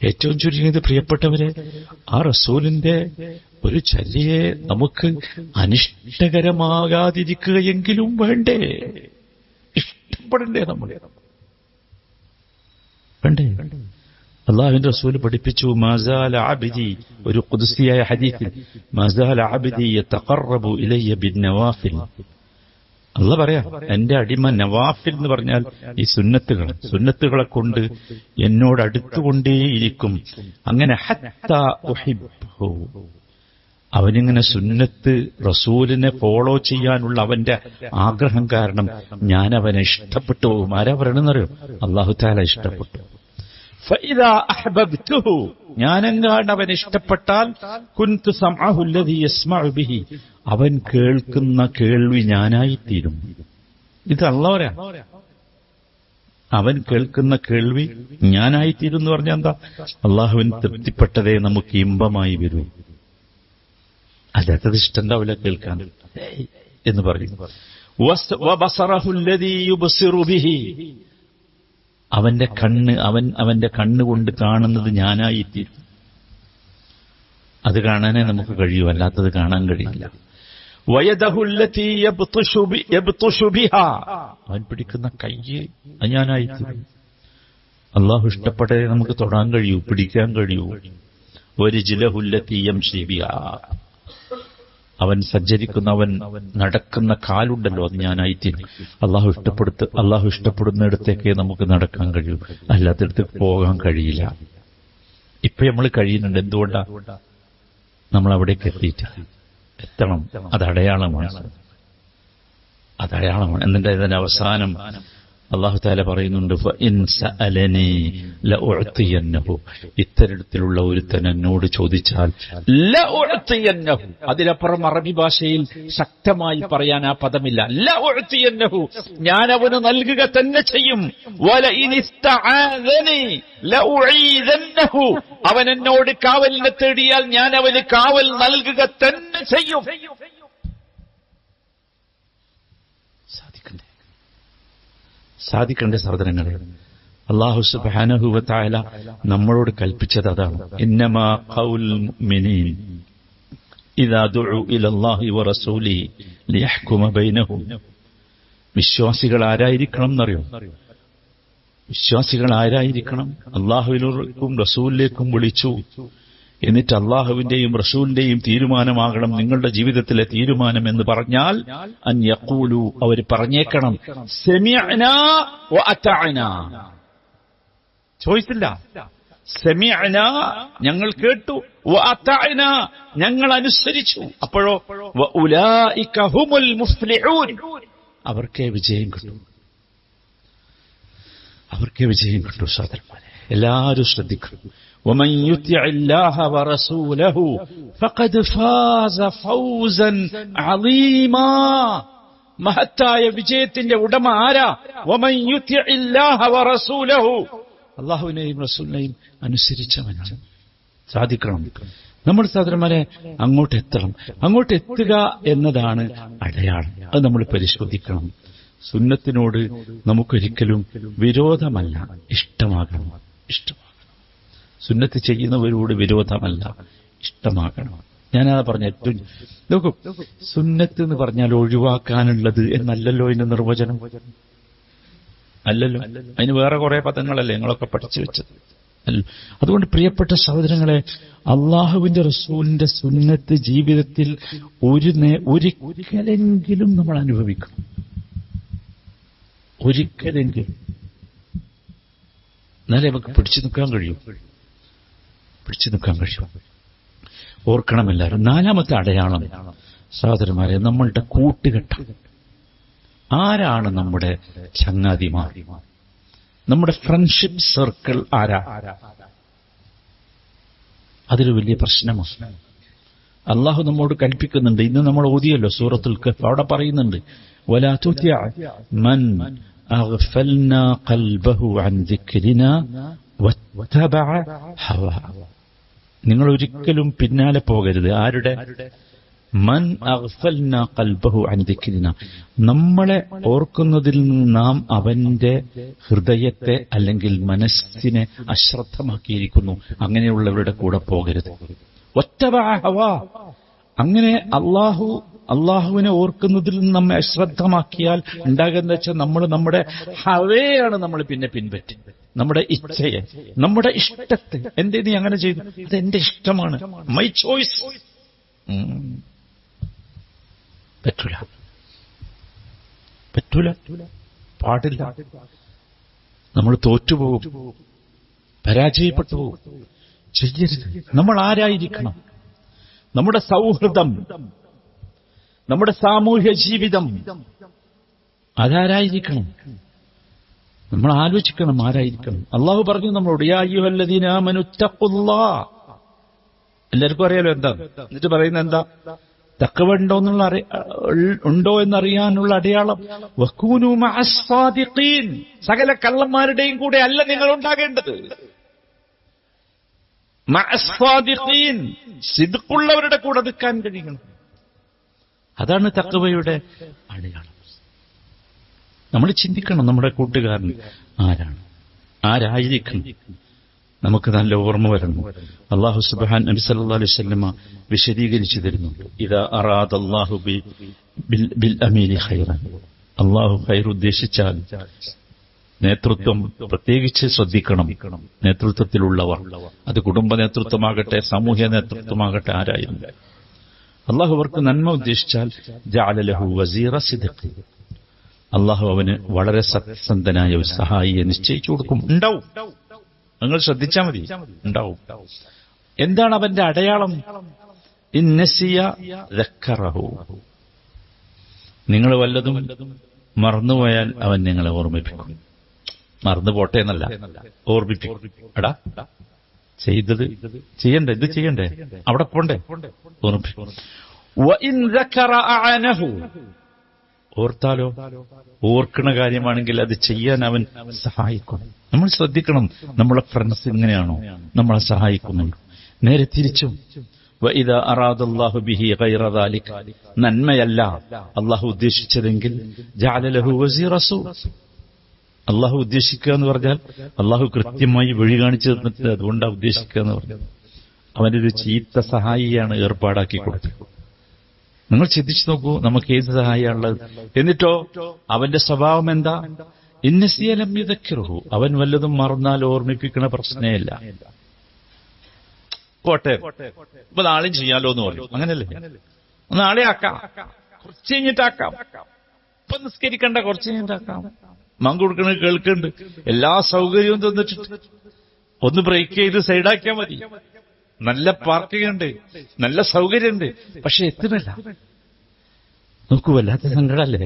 ഏറ്റവും ചുരുങ്ങിയത് പ്രിയപ്പെട്ടവരെ, ആ റസൂലിന്റെ ഒരു ചര്യയെ നമുക്ക് അനിഷ്ടകരമാകാതിരിക്കുകയെങ്കിലും വേണ്ടേ? ഇഷ്ടപ്പെടണ്ടേ? നമ്മൾ വേണ്ടേ? അള്ളാഹുവിന്റെ റസൂൽ പഠിപ്പിച്ചു, മാസാല അബ്ദി, ഒരു ഖുദ്സിയായ ഹദീസിൽ, മാസാല അബ്ദി യതഖറബു ഇലയ്യ ബിന്നവാഫിൽ. അള്ളാഹ് പറയാ, എന്റെ അടിമ നവാഫിൽ എന്ന് പറഞ്ഞാൽ ഈ സുന്നത്തുകളെ കൊണ്ട് എന്നോട് അടുത്തുകൊണ്ടേയിരിക്കും. അങ്ങനെ ഹത്താ ഉഹിബ്ബഹു, അവനിങ്ങനെ സുന്നത്ത് റസൂലിനെ ഫോളോ ചെയ്യാനുള്ള അവന്റെ ആഗ്രഹം കാരണം ഞാൻ അവനെ ഇഷ്ടപ്പെട്ടു പോകും. ആരാ പറയണമെന്നറിയോ? അല്ലാഹു തആല ഇഷ്ടപ്പെട്ടു. ഫഇദാ അഹ്ബബ്തുഹു, ഞാനെങ്ങാണ്ട് അവൻ ഇഷ്ടപ്പെട്ടാൽ, കുൻതു സമഅഹു അല്ലദീ യസ്മഉ ബിഹി, അവൻ കേൾക്കുന്ന കേൾവി ഞാനായിത്തീരും. ഇത് അല്ലാഹു പറയാ, അവൻ കേൾക്കുന്ന കേൾവി ഞാനായിത്തീരും എന്ന് പറഞ്ഞാൽ എന്താ? അള്ളാഹുവിന് തൃപ്തിപ്പെട്ടതേ നമുക്ക് ഇമ്പമായി വരൂ. അല്ലാത്തത് ഇഷ്ടണ്ടാവില്ല കേൾക്കാൻ എന്ന് പറയും. വബസറഹു അല്ലദീ യുബ്സിറു ബിഹി, അവന്റെ കണ്ണുകൊണ്ട് കാണുന്നത് ഞാനായിത്തീരും. അത് കാണാനേ നമുക്ക് കഴിയൂ, അല്ലാത്തത് കാണാൻ കഴിയില്ല. വയദഹു അല്ലതീ യബ്തുശു ബിഹാ, അവൻ പിടിക്കുന്ന കയ്യ് അത് ഞാനായിത്തീരും. അല്ലാഹു ഇഷ്ടപ്പെട്ടതേ നമുക്ക് തൊടാൻ കഴിയൂ, പിടിക്കാൻ കഴിയൂ. വരിജ്ലഹു അല്ലതീ യംശി ബിഹാ, അവൻ സഞ്ചരിക്കുന്ന, അവൻ നടക്കുന്ന കാലുണ്ടല്ലോ, അത് ഞാനായിത്തീരും. അള്ളാഹു ഇഷ്ടപ്പെടുന്നിടത്തേക്കേ നമുക്ക് നടക്കാൻ കഴിയൂ, അല്ലാത്തടത്തേക്ക് പോകാൻ കഴിയില്ല. ഇപ്പൊ നമ്മൾ കഴിയുന്നുണ്ട്. എന്തുകൊണ്ടാ? നമ്മൾ അവിടേക്ക് എത്തണം. അത് അടയാളമാണ്. എന്നിട്ട് ഇതിന്റെ അവസാനം അല്ലാഹു തആല പറയുന്നുണ്ട്, ഫഇൻ സഅലനി ലഉഅതിയന്നഹു, ഇത്തരത്തിലുള്ള ഒരുത്തൻ എന്നോട് ചോദിച്ചാൽ ലഉഅതിയന്നഹു, അതിലപ്പുറം അറബി ഭാഷയിൽ ശക്തമായി പറയാൻ ആ പദമില്ല. ലഉഅതിയന്നഹു, ഞാൻ അവന് നൽകുക തന്നെ ചെയ്യും. വലഇൻ ഇസ്തആദനി ലഉഈദന്നഹു, അവൻ എന്നോട് കാവലിനെ തേടിയാൽ ഞാൻ അവന് കാവൽ നൽകുക തന്നെ ചെയ്യും. സാധിക്കണ്ടേ സഹോദരങ്ങളെ? അല്ലാഹു സുബ്ഹാനഹു വ തആല നമ്മളോട് കൽപ്പിച്ചത് അതാണ്. ഇന്നമാ ഖൗലുൽ മുഅ്മിനീൻ ഇദാ ദുഉ ഇലല്ലാഹി വ റസൂലിഹി ലിയഹ്കുമ ബൈനഹും. വിശ്വാസികൾ ആരായിരിക്കണം എന്നറിയോ? വിശ്വാസികൾ ആരായിരിക്കണം? അല്ലാഹുവിലേക്കും റസൂലിലേക്കും വിളിച്ചു എന്നിട്ട് അള്ളാഹുവിന്റെയും റസൂലിന്റെയും തീരുമാനമാകണം നിങ്ങളുടെ ജീവിതത്തിലെ തീരുമാനം എന്ന് പറഞ്ഞാൽ അൻ യഖൂലു, അവർ പറഞ്ഞേക്കണം സമിഅനാ വ അതഅനാ. ചോയ്സില്ല. സമിഅനാ, ഞങ്ങൾ കേട്ടു, വ അതഅനാ, ഞങ്ങൾ അനുസരിച്ചു. അപ്പോഴോ വ ഉലൈക ഹുമുൽ മുഫ്ലിഹൂൻ, അവർക്കേ വിജയം കിട്ടും. അവർക്കേ വിജയം കിട്ടും. സഹോദരന്മാരെ, എല്ലാവരും ശ്രദ്ധിക്കും. ومن يطع الله ورسوله فقد فاز فوزا عظيما. മഹത്തായ വിജയത്തിന്റെ ഉടമ ആരാ? ومن يطع الله ورسوله, അല്ലാഹുവിനെയും റസൂലിനെയും അനുസരിച്ചവനാണ്. സാധിക്കണം. നമ്മൾ സഹോദരന്മാരെ അങ്ങോട്ട് എത്തണം. അങ്ങോട്ട് എത്തുക എന്നതാണ് അടയാളം. അത് നമ്മൾ പരിശോധിക്കണം. സുന്നത്തിനോട് നമുക്കൊരിക്കലും വിരോധമല്ല, ഇഷ്ടമാകണം. സുന്നത്ത് ചെയ്യുന്നവരോട് വിരോധമല്ല, ഇഷ്ടമാകണം. ഞാനതാ പറഞ്ഞ ഏറ്റവും നോക്കൂ, സുന്നത്ത് എന്ന് പറഞ്ഞാൽ ഒഴിവാക്കാനുള്ളത് എന്നല്ലല്ലോ അതിന്റെ നിർവചനം. അല്ലല്ലോ, അതിന് വേറെ കുറെ പദങ്ങളല്ലേ നിങ്ങളൊക്കെ പഠിച്ചു വെച്ചത്. അതുകൊണ്ട് പ്രിയപ്പെട്ട സഹോദരങ്ങളെ, അള്ളാഹുവിന്റെ റസൂലിന്റെ സുന്നത്ത് ജീവിതത്തിൽ ഒരിക്കലെങ്കിലും നമ്മൾ അനുഭവിക്കണം. ഒരിക്കലെങ്കിലും. എന്നാലേ നമുക്ക് പിടിച്ചു നിൽക്കാൻ കഴിയും. ഓർക്കണം എല്ലാവരും. നാലാമത്തെ അടയാളം സഹോദരന്മാരെ, നമ്മളുടെ കൂട്ടുകെട്ടം. ആരാണ് നമ്മുടെ ചങ്ങാതിമാർ? നമ്മുടെ ഫ്രണ്ട്ഷിപ്പ് സർക്കിൾ ആരാ? അതൊരു വലിയ പ്രശ്നമാണ്. അള്ളാഹു നമ്മോട് കൽപ്പിക്കുന്നുണ്ട്. ഇന്ന് നമ്മൾ ഓതിയല്ലോ സൂറത്തുൽ കഹ്ഫ്. അവിടെ പറയുന്നുണ്ട്, വലാ തുതിഅ മൻ അഗ്ഫൽനാ ഖൽബഹു അൻ ദിക്രിനാ വത്തബഅ ഹവാ. നിങ്ങൾ ഒരിക്കലും പിന്നാലെ പോകരുത്. ആരുടെ? മൻ അഗ്ഫൽനാ ഖൽബഹു അൻ ദിക്രിനാ, നമ്മളെ ഓർക്കുന്നതിൽ നിന്ന് നാം അവന്റെ ഹൃദയത്തെ അല്ലെങ്കിൽ മനസ്സിനെ അശ്രദ്ധമാക്കിയിരിക്കുന്നു. അങ്ങനെയുള്ളവരുടെ കൂടെ പോകരുത്. വത്തബഅ ഹവാ, അങ്ങനെ അള്ളാഹുവിനെ ഓർക്കുന്നതിൽ നിന്ന് നമ്മെ അശ്രദ്ധമാക്കിയാൽ ഉണ്ടാകുന്ന വെച്ചാൽ നമ്മൾ നമ്മുടെ ഹവയാണ് നമ്മൾ പിന്നെ പിൻപറ്റി, നമ്മുടെ ഇച്ഛയെ, നമ്മുടെ ഇഷ്ടത്തെ. എന്തേ നീ അങ്ങനെ ചെയ്തു? അതെന്റെ ഇഷ്ടമാണ്, മൈ ചോയ്സ്. പറ്റൂല, പാടില്ല. നമ്മൾ തോറ്റുപോകും, പരാജയപ്പെട്ടു പോകും. ചെയ്യരുത്. നമ്മൾ ആരായിരിക്കണം? നമ്മുടെ സൗഹൃദം, നമ്മുടെ സാമൂഹ്യ ജീവിതം അതാരായിരിക്കണം? നമ്മൾ ആലോചിക്കണം ആരായിരിക്കണം. അള്ളാഹു പറഞ്ഞു നമ്മളോട്, യാ അയ്യുഹല്ലദീന ആമനു തഖുല്ലാഹ്. എല്ലാവർക്കും അറിയാലോ എന്താ. എന്നിട്ട് പറയുന്നത് എന്താ? തഖ്വ ഉണ്ടോ എന്നറിയാനുള്ള അടയാളം വകൂനു മഅസ് സാദിഖീൻ. സകല കള്ളന്മാരുടെയും കൂടെ അല്ല നിങ്ങൾ ഉണ്ടാകേണ്ടത്. മഅസ് സാദിഖീൻ, സിദ്ഖുള്ളവരുടെ കൂടെ നിൽക്കാൻ കഴിയണം. അതാണ് തഖ്വയുടെ അടയാളം. നമ്മൾ ചിന്തിക്കണം, നമ്മുടെ കൂട്ടുകാരൻ ആരായിരിക്കണം? നമുക്ക് നല്ല ഓർമ്മ വരണം. അല്ലാഹു സുബ്ഹാൻ നബി സല്ലല്ലാഹു അലൈഹി വസല്ലമ വിശദീകരിച്ചു തരുന്നുണ്ട്. ഇദാ അറാദല്ലാഹു ബിൽ അമീനി ഖൈറൻ, അല്ലാഹു ഖൈർ ഉദ്ദേശിച്ചാൽ നേതൃത്വം പ്രത്യേകിച്ച് ശ്രദ്ധിക്കണം. നേതൃത്വത്തിലുള്ളവർ, അത് കുടുംബ നേതൃത്വമാകട്ടെ സാമൂഹ്യ നേതൃത്വമാകട്ടെ, ആരായിരുന്നു അല്ലാഹു അവർക്ക് നന്മ ഉദ്ദേശിച്ചാൽ ജഅല ലഹു വസീറ സിദ്ഖ്, അല്ലാഹു അവന് വളരെ സത്യസന്ധനായ ഒരു സഹായിയെ നിശ്ചയിച്ചു കൊടുക്കും. ഉണ്ടാവും, നിങ്ങൾ ശ്രദ്ധിച്ചാൽ മതി, ഉണ്ടാവും. എന്താണ് അവന്റെ അടയാളം? ഇന്നസിയ ദക്കറഹു, നിങ്ങൾ വല്ലതും മറന്നുപോയാൽ അവൻ നിങ്ങളെ ഓർമ്മിപ്പിക്കും. മറന്നു പോട്ടെ എന്നല്ല, ഓർമ്മിപ്പിക്കും. എടാ ചെയ്തത് ചെയ്യണ്ടേ, ഇത് ചെയ്യണ്ടേ, അവിടെ പോണ്ടേ, ഓർമ്മിപ്പിക്കും. ഓർത്താലോ, ഓർക്കണ കാര്യമാണെങ്കിൽ അത് ചെയ്യാൻ അവൻ സഹായിക്കും. നമ്മൾ ശ്രദ്ധിക്കണം, നമ്മളെ ഫ്രണ്ട്സ് ഇങ്ങനെയാണോ നമ്മളെ സഹായിക്കുന്നുണ്ടോ? നേരെ തിരിച്ചും വഇദാ അറാദല്ലാഹു ബിഹി ഗൈറ ദാലിക, നന്മയല്ല അള്ളാഹു ഉദ്ദേശിച്ചതെങ്കിൽ ജഅല ലഹു വസീറ സൂ. അള്ളാഹു ഉദ്ദേശിക്കുക എന്ന് പറഞ്ഞാൽ അള്ളാഹു കൃത്യമായി വഴി കാണിച്ചു തന്നിട്ട് അതുകൊണ്ടാണ് ഉദ്ദേശിക്കുക എന്ന് പറഞ്ഞത്. അവനൊരു ചീത്ത സഹായിയാണ് ഏർപ്പാടാക്കി കൊടുത്തത്. നിങ്ങൾ ചിന്തിച്ചു നോക്കൂ, നമുക്ക് ഏത് സഹായമുള്ളത്? എന്നിട്ടോ അവന്റെ സ്വഭാവം എന്താ? ഇന്നസിയ ലം യുദക്കിറുഹു, അവൻ വല്ലതും മറന്നാൽ ഓർമ്മിപ്പിക്കണ പ്രശ്നമില്ല. പോട്ടെ, ഇപ്പൊ നാളെയും ചെയ്യാലോ എന്ന് പറയും. അങ്ങനെയല്ലേ? നാളെ ആക്കാം, കുറച്ച് കഴിഞ്ഞിട്ടാക്കാം, ഇപ്പൊ നിസ്കരിക്കണ്ട, കുറച്ച് കഴിഞ്ഞിട്ടാക്കാം. മങ്ക് കൊടുക്കണത് കേൾക്കുന്നുണ്ട്, എല്ലാ സൗകര്യവും തന്നിട്ടുണ്ട്. ഒന്ന് ബ്രേക്ക് ചെയ്ത് സൈഡാക്കിയാൽ മതി. നല്ല പാർക്കിംഗ് ഉണ്ട്, നല്ല സൗകര്യമുണ്ട്, പക്ഷെ എത്തുന്നില്ല. നോക്കൂ, വല്ലാത്ത സങ്കടല്ലേ?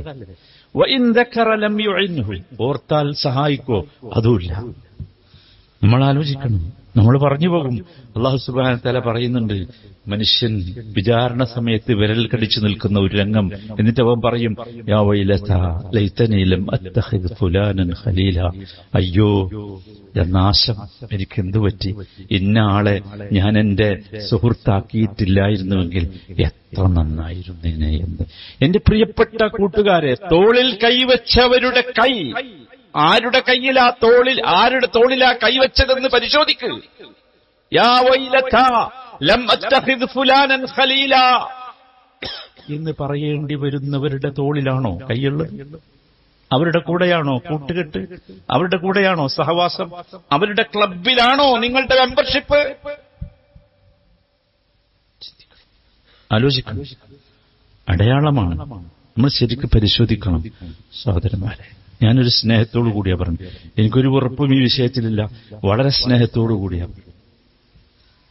ഓർത്താൽ സഹായിക്കോ? അതുമില്ല. നമ്മൾ ആലോചിക്കണം, നമ്മൾ പറഞ്ഞു പോകും. അല്ലാഹു സുബ്ഹാനഹു വ തആല പറയുന്നുണ്ട്, മനുഷ്യൻ വിചാരണ സമയത്ത് വിരൽ കടിച്ചു നിൽക്കുന്ന ഒരു രംഗം. എന്നിട്ട് അവൻ പറയും, യാ വൈലതാ ലൈതനി ലം അത്തഖിദ് ഫുലാനൻ ഖലീല. അയ്യോ, നാശം, എനിക്ക് എന്തു പറ്റി? ഇന്ന ആളെ ഞാൻ എന്റെ സുഹൃത്താക്കിയിട്ടില്ലായിരുന്നുവെങ്കിൽ എത്ര നന്നായിരുന്നേനെ എന്ന്. എന്റെ പ്രിയപ്പെട്ട കൂട്ടുകാരെ, തോളിൽ കൈവച്ചവരുടെ കൈ ആരുടെ കയ്യിലാ തോളിൽ, ആരുടെ തോളിലാ കൈവച്ചതെന്ന് പരിശോധിക്ക്. യാ വൈലതാ ലം അത്തഖിദ് ഫുലാനൻ ഖലീല എന്ന് പറയേണ്ടി വരുന്നവരുടെ തോളിലാണോ കൈയുള്ളത്? അവരുടെ കൂടെയാണോ കൂട്ടുകെട്ട്? അവരുടെ കൂടെയാണോ സഹവാസം? അവരുടെ ക്ലബിലാണോ നിങ്ങളുടെ മെമ്പർഷിപ്പ്? ആലോചിക്കണം. അടയാളമാണ്. നമ്മൾ ശരിക്കും പരിശോധിക്കണം സഹോദരന്മാരെ. ഞാനൊരു സ്നേഹത്തോടു കൂടിയാ പറഞ്ഞു, എനിക്കൊരു ഉറപ്പും ഈ വിഷയത്തിലില്ല, വളരെ സ്നേഹത്തോടു കൂടിയാ.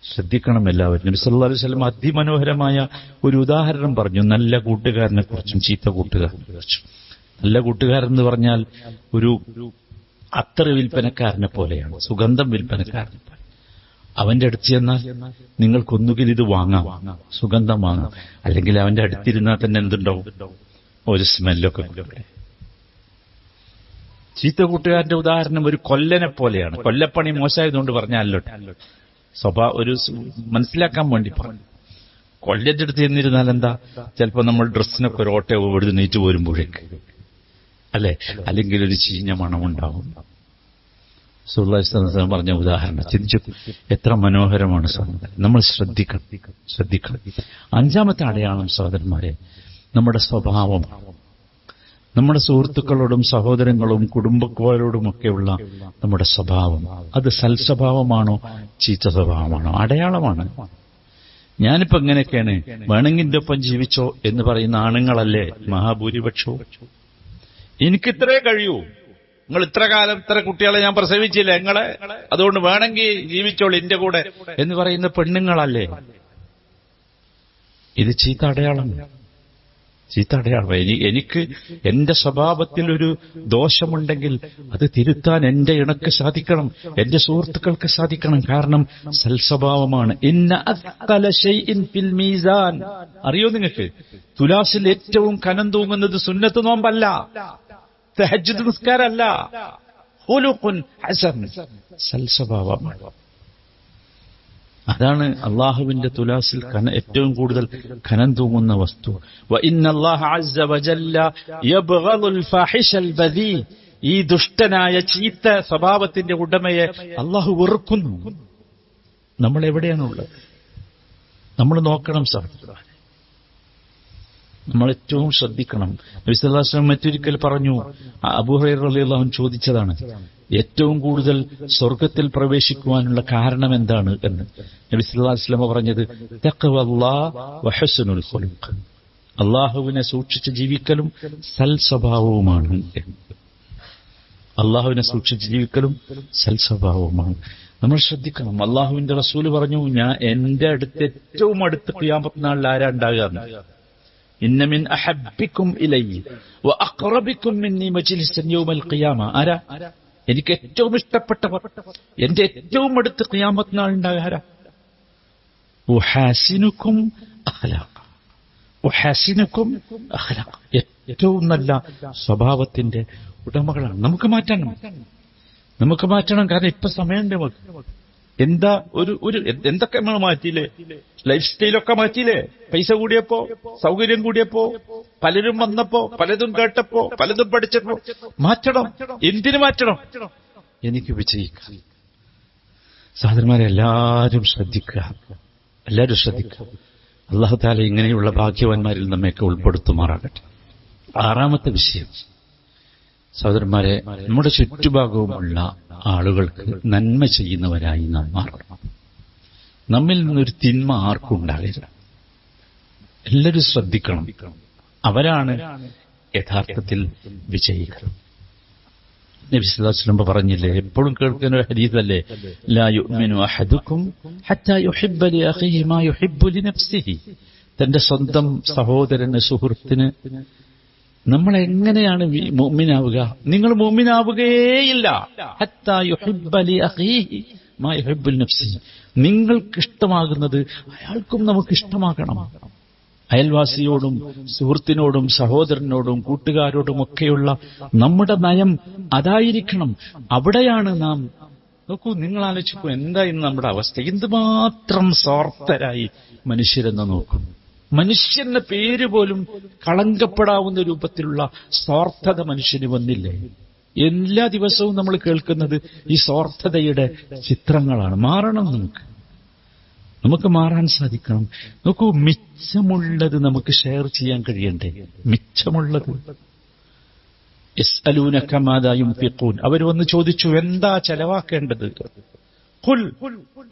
ശ്രദ്ധിക്കണം എല്ലാവരും. നബി സല്ലല്ലാഹു അലൈഹി വസല്ലം അതിമനോഹരമായ ഒരു ഉദാഹരണം പറഞ്ഞു, നല്ല കൂട്ടുകാരനെ കുറിച്ചും ചീത്ത കൂട്ടുകാരനെ കുറിച്ചും. നല്ല കൂട്ടുകാരെന്ന് പറഞ്ഞാൽ ഒരു അത്തർ വിൽപ്പനക്കാരനെ പോലെയാണ്, സുഗന്ധം വിൽപ്പനക്കാരനെ പോലെ. അവന്റെ അടുത്ത് ചെന്നാൽ നിങ്ങൾക്കൊന്നുകിൽ ഇത് വാങ്ങാം, സുഗന്ധം വാങ്ങാം, അല്ലെങ്കിൽ അവന്റെ അടുത്തിരുന്നാൽ തന്നെ എന്തുണ്ടാവും? ഒരു സ്മെല്ലൊക്കെ കിട്ടും. ചീത്ത കൂട്ടുകാരന്റെ ഉദാഹരണം ഒരു കൊല്ലനെ പോലെയാണ്. കൊല്ലപ്പണി മോശമായതുകൊണ്ട് പറഞ്ഞല്ലോ, ഒരു മനസ്സിലാക്കാൻ വേണ്ടി പറഞ്ഞു. കൊല്ലന്റെ അടുത്ത് ചെന്നിരുന്നാൽ എന്താ? ചിലപ്പോൾ നമ്മൾ ഡ്രസ്സിനൊക്കെ ഒരു ഓട്ട എടുത്ത് നീറ്റ് പോരുമ്പോഴേക്ക് അല്ലെ, അല്ലെങ്കിൽ ഒരു ചീഞ്ഞ മണമുണ്ടാവും. സുല്ലല്ലാഹു പറഞ്ഞ ഉദാഹരണം ചിന്തിച്ചു, എത്ര മനോഹരമാണ് സഹോദരൻ. നമ്മൾ ശ്രദ്ധിക്കണം. അഞ്ചാമത്തെ അടയാളം സഹോദരന്മാരെ, നമ്മുടെ സ്വഭാവം. നമ്മുടെ സുഹൃത്തുക്കളോടും സഹോദരങ്ങളും കുടുംബക്കാരോടുമൊക്കെയുള്ള നമ്മുടെ സ്വഭാവം, അത് സൽസ്വഭാവമാണോ ചീത്ത സ്വഭാവമാണോ? അടയാളമാണ്. ഞാനിപ്പോ എങ്ങനെയൊക്കെയാണ്, വേണമെങ്കിന്റെ ഒപ്പം ജീവിച്ചോ എന്ന് പറയുന്ന ആണുങ്ങളല്ലേ മഹാഭൂരിപക്ഷവും. എനിക്കിത്രേ കഴിയൂ, നിങ്ങൾ ഇത്ര കാലം ഇത്ര കുട്ടികളെ ഞാൻ പ്രസവിച്ചില്ല നിങ്ങളെ, അതുകൊണ്ട് വേണമെങ്കിൽ ജീവിച്ചോളൂ എന്റെ കൂടെ എന്ന് പറയുന്ന പെണ്ണുങ്ങളല്ലേ. ഇത് ചീത്ത അടയാളം. എനിക്ക് എന്റെ സ്വഭാവത്തിൽ ഒരു ദോഷമുണ്ടെങ്കിൽ അത് തിരുത്താൻ എന്റെ ഇണക്ക് സാധിക്കണം, എന്റെ സുഹൃത്തുക്കൾക്ക് സാധിക്കണം. കാരണം സൽസ്വഭാവമാണ്. ഇന്ന അസ്ഖല ശൈഇൻ ഫിൽ മീസാൻ. അറിയോ നിങ്ങൾക്ക്, തുലാസിൽ ഏറ്റവും കനം തൂങ്ങുന്നത് സുന്നത്ത് നോമ്പല്ല, തഹജ്ജുദ് നിസ്കാരമല്ല, ഖുലുഖുൻ ഹസൻ, സൽസ്വഭാവമാണ്. അതാണ് അള്ളാഹുവിന്റെ തുലാസിൽ ഏറ്റവും കൂടുതൽ കനം തൂങ്ങുന്ന വസ്തു. വഇന്നല്ലാഹ അസ്സ വജല്ല യബ്ഗളുൽ ഫാഹിഷൽ ബദീ. ഈ ദുഷ്ടനായ ചീത്ത സ്വഭാവത്തിന്റെ ഉടമയെ അള്ളാഹു വെറുക്കുന്നു. നമ്മൾ എവിടെയാണുള്ളത്? നമ്മൾ നോക്കണം സഹോദരന്മാരെ, നമ്മൾ ഏറ്റവും ശ്രദ്ധിക്കണം. നബി സല്ലല്ലാഹു അലൈഹി വസല്ലം മറ്റൊരിക്കൽ പറഞ്ഞു, അബൂ ഹുറൈറ റളിയല്ലാഹു അൻഹു ചോദിച്ചതാണ്, ഏറ്റവും കൂടുതൽ സ്വർഗത്തിൽ പ്രവേശിക്കുവാനുള്ള കാരണം എന്താണ് എന്ന്. നബി സല്ലല്ലാഹു അലൈഹി വസല്ലം പറഞ്ഞത് തഖ്വല്ലാഹ് വഹുസ്നുൽ ഖുലുഖ്. അള്ളാഹുവിനെ സൂക്ഷിച്ച് ജീവിക്കലും സൽസ്വഭാവവുമാണ്. അള്ളാഹുവിനെ സൂക്ഷിച്ച് ജീവിക്കലും സൽസ്വഭാവവുമാണ്. നമ്മൾ ശ്രദ്ധിക്കണം. അള്ളാഹുവിന്റെ റസൂല് പറഞ്ഞു, ഞാൻ എന്റെ അടുത്ത് ഏറ്റവും അടുത്ത് ഖിയാമത്ത് നാളിൽ ആരാ ഉണ്ടാകുക? ഇന്ന മിൻ അഹബ്ബിക്കും ഇലയ്യ വഅഖറബിക്കും മിന്നി മജ്ലിസൻ യൗമൽ ഖിയാമ. ആരാ? എനിക്ക് ഏറ്റവും ഇഷ്ടപ്പെട്ടവർ, എന്റെ ഏറ്റവും അടുത്ത് ഖിയാമത്ത് നാൾ ഉണ്ടാകുക ആരാ? ഉഹാസിനുക്കും അഖ്ലാഖ. ഉഹാസിനുക്കും അഖ്ലാഖ. ഏറ്റവും നല്ല സ്വഭാവത്തിന്റെ ഉടമകളാണ്. നമുക്ക് മാറ്റണം. കാരണം ഇപ്പൊ സമയമുണ്ട് നമുക്ക്. എന്തൊക്കെ നമ്മൾ മാറ്റിയില്ലേ? ലൈഫ് സ്റ്റൈലൊക്കെ മാറ്റിയില്ലേ? പൈസ കൂടിയപ്പോ, സൗകര്യം കൂടിയപ്പോ, പലരും വന്നപ്പോ, പലതും കേട്ടപ്പോ, പലതും പഠിച്ചപ്പോ മാറ്റണം. എന്തിനു മാറ്റണം? എനിക്ക് വിജയിക്കാം. സഹോദരന്മാരെ, എല്ലാവരും ശ്രദ്ധിക്കുക. അല്ലാഹു തആല ഇങ്ങനെയുള്ള ഭാഗ്യവാന്മാരിൽ നമ്മയൊക്കെ ഉൾപ്പെടുത്തുമാറാകട്ടെ. ആറാമത്തെ വിഷയം സഹോദരന്മാരെ, നമ്മുടെ ചുറ്റുഭാഗവുമുള്ള ആളുകൾക്ക് നന്മ ചെയ്യുന്നവരായി നാം മാറണം. നമ്മിൽ നിന്നൊരു തിന്മ ആർക്കും ഉണ്ടാകില്ല. എല്ലാവരും ശ്രദ്ധിക്കണം. അവരാണ് യഥാർത്ഥത്തിൽ വിജയികൾ. നബി സല്ലല്ലാഹു അലൈഹി വസല്ലം പറഞ്ഞില്ലേ, എപ്പോഴും കേൾക്കുന്ന ഒരു ഹദീസല്ലേ, ലാ യുഅ്മിനു അഹദുക്കും ഹത്താ യുഹിബ്ബ ലി അഖീഹി മാ യുഹിബ്ബു ലി നഫ്സിഹി. തന്റെ സ്വന്തം സഹോദരന്, സുഹൃത്തിന് നമ്മൾ എങ്ങനെയാണ് മുഅ്മിനാവുക? നിങ്ങൾ മുഅ്മിനാവുകയേയില്ല ഹത്താ യുഹിബ്ബ ലി അഖീഹി മാ യുഹിബ്ബു ലി നഫ്സിഹി. നിങ്ങൾക്കിഷ്ടമാകുന്നത് അയാൾക്കും നമുക്ക് ഇഷ്ടമാകണം. അയൽവാസിയോടും സുഹൃത്തിനോടും സഹോദരനോടും കൂട്ടുകാരോടുമൊക്കെയുള്ള നമ്മുടെ നയം അതായിരിക്കണം. അവിടെയാണ് നാം, നോക്കൂ, നിങ്ങൾ ആലോചിക്കൂ, എന്താ ഇന്ന് നമ്മുടെ അവസ്ഥ? എന്തുമാത്രം സ്വാർത്ഥരായി മനുഷ്യരെന്ന് നോക്കും. മനുഷ്യന്റെ പേര് പോലും കളങ്കപ്പെടാവുന്ന രൂപത്തിലുള്ള സ്വാർത്ഥത മനുഷ്യന് വന്നില്ലേ? എല്ലാ ദിവസവും നമ്മൾ കേൾക്കുന്നത് ഈ സ്വാർത്ഥതയുടെ ചിത്രങ്ങളാണ്. മാറണം, നമുക്ക് മാറാൻ സാധിക്കണം. നോക്കൂ, മിച്ചമുള്ളത് നമുക്ക് ഷെയർ ചെയ്യാൻ കഴിയണ്ടേ? മിച്ചമുള്ളത്. യസ്അലൂനക മാദാ യുൻഫിഖൂൻ. അവർ വന്ന് ചോദിച്ചു, എന്താ ചെലവാക്കേണ്ടത്? ഖുൽ,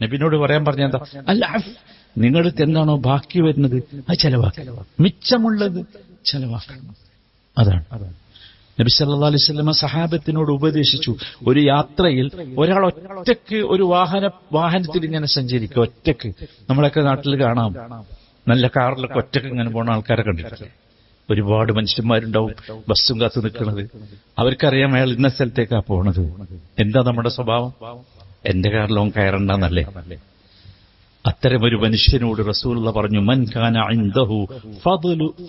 നബിയോട് പറയാൻ പറഞ്ഞെന്താ? അൽ അഫ്, നിങ്ങളുടെ എന്താണോ ബാക്കി വരുന്നത് അത് ചെലവാക്കണം. മിച്ചമുള്ളത് ചെലവാക്കണം. അതാണ് നബി സല്ലല്ലാഹു അലൈഹി വസല്ലം സഹാബത്തിനോട് ഉപദേശിച്ചു. ഒരു യാത്രയിൽ ഒരാൾ ഒറ്റയ്ക്ക് ഒരു വാഹനത്തിൽ ഇങ്ങനെ സഞ്ചരിക്കുക, ഒറ്റയ്ക്ക്. നമ്മളൊക്കെ നാട്ടിൽ കാണാം, നല്ല കാറിലൊക്കെ ഒറ്റയ്ക്ക് ഇങ്ങനെ പോണ ആൾക്കാരെ കണ്ടിട്ടില്ലേ? ഒരുപാട് മനുഷ്യന്മാരുണ്ടാവും ബസ്സും കാത്തു നിൽക്കുന്നത്. അവർക്കറിയാം അയാൾ ഇന്ന സ്ഥലത്തേക്കാ പോണത്. എന്താ നമ്മുടെ സ്വഭാവം? എന്റെ കാറിലോൻ കയറണ്ടെന്നല്ലേ? അത്തരമൊരു മനുഷ്യനോട് റസൂലുള്ളാഹി പറഞ്ഞു, മൻ കാന ഇൻദഹു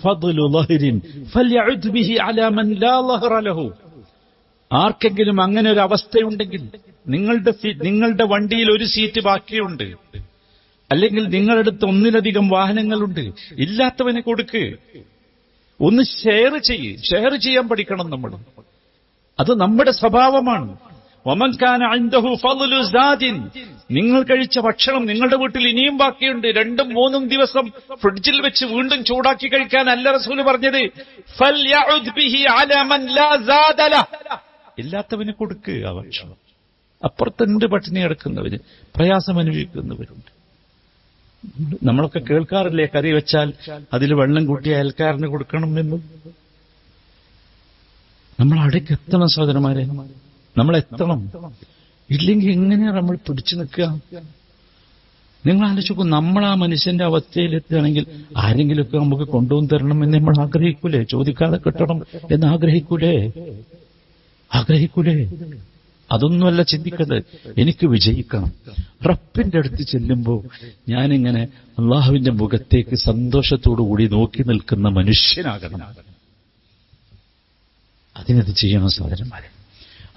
ഫദ്ലു ലഹ്രിൻ ഫൽയഉദ് ബിഹി അലാ മൻ ലാ ലഹ്റ ലഹു. ആർക്കെങ്കിലും അങ്ങനെ ഒരു അവസ്ഥയുണ്ടെങ്കിൽ, നിങ്ങളുടെ വണ്ടിയിൽ ഒരു സീറ്റ് ബാക്കിയുണ്ട്, അല്ലെങ്കിൽ നിങ്ങളുടെ അടുത്ത് ഒന്നിലധികം വാഹനങ്ങളുണ്ട്, ഇല്ലാത്തവന് കൊടുക്ക്. ഒന്ന് ഷെയർ ചെയ്യാൻ പഠിക്കണം നമ്മൾ. അത് നമ്മുടെ സ്വഭാവമാണ്. വമൻ കാന ഇൻദഹു ഫദ്ലു സാദിൻ, നിങ്ങൾ കഴിച്ച ഭക്ഷണം നിങ്ങളുടെ വീട്ടിൽ ഇനിയും ബാക്കിയുണ്ട്, 2-3 ദിവസം ഫ്രിഡ്ജിൽ വെച്ച് വീണ്ടും ചൂടാക്കി കഴിക്കാൻ അല്ല റസൂൽ പറഞ്ഞത്. ഫൽയഉദ് ബിഹി അലാ മൻ ലാ സാദ ലഹ്, ഇല്ലാത്തവന് കൊടുക്ക് ആ ഭക്ഷണം. അപ്പുറത്തുണ്ട് പട്ടിണി കിടക്കുന്നവര്, പ്രയാസം അനുഭവിക്കുന്നവരുണ്ട്. നമ്മളൊക്കെ കേൾക്കാറില്ലേ, കറി വെച്ചാൽ അതിൽ വെള്ളം കൂട്ടി അയൽക്കാരന് കൊടുക്കണം എന്ന്. നമ്മൾ അവിടേക്ക് എത്തണം സഹോദരന്മാരെ, നമ്മളെത്തണം. ഇല്ലെങ്കിൽ എങ്ങനെയാണ് നമ്മൾ പിടിച്ചു നിൽക്കുക? നിങ്ങൾ ആലോചിക്കും, നമ്മൾ ആ മനുഷ്യന്റെ അവസ്ഥയിലെത്തുകയാണെങ്കിൽ ആരെങ്കിലുമൊക്കെ നമുക്ക് കൊണ്ടുവന്ന് തരണം എന്ന് നമ്മൾ ആഗ്രഹിക്കൂലേ? ചോദിക്കാതെ കിട്ടണം എന്ന് ആഗ്രഹിക്കൂലേ? അതൊന്നുമല്ല ചിന്തിക്കുന്നത്. എനിക്ക് വിജയിക്കണം. റബ്ബിന്റെ അടുത്ത് ചെല്ലുമ്പോൾ ഞാനിങ്ങനെ അള്ളാഹുവിന്റെ മുഖത്തേക്ക് സന്തോഷത്തോടുകൂടി നോക്കി നിൽക്കുന്ന മനുഷ്യനാകണം. അതിനത് ചെയ്യണം സഹോദരന്മാരെ.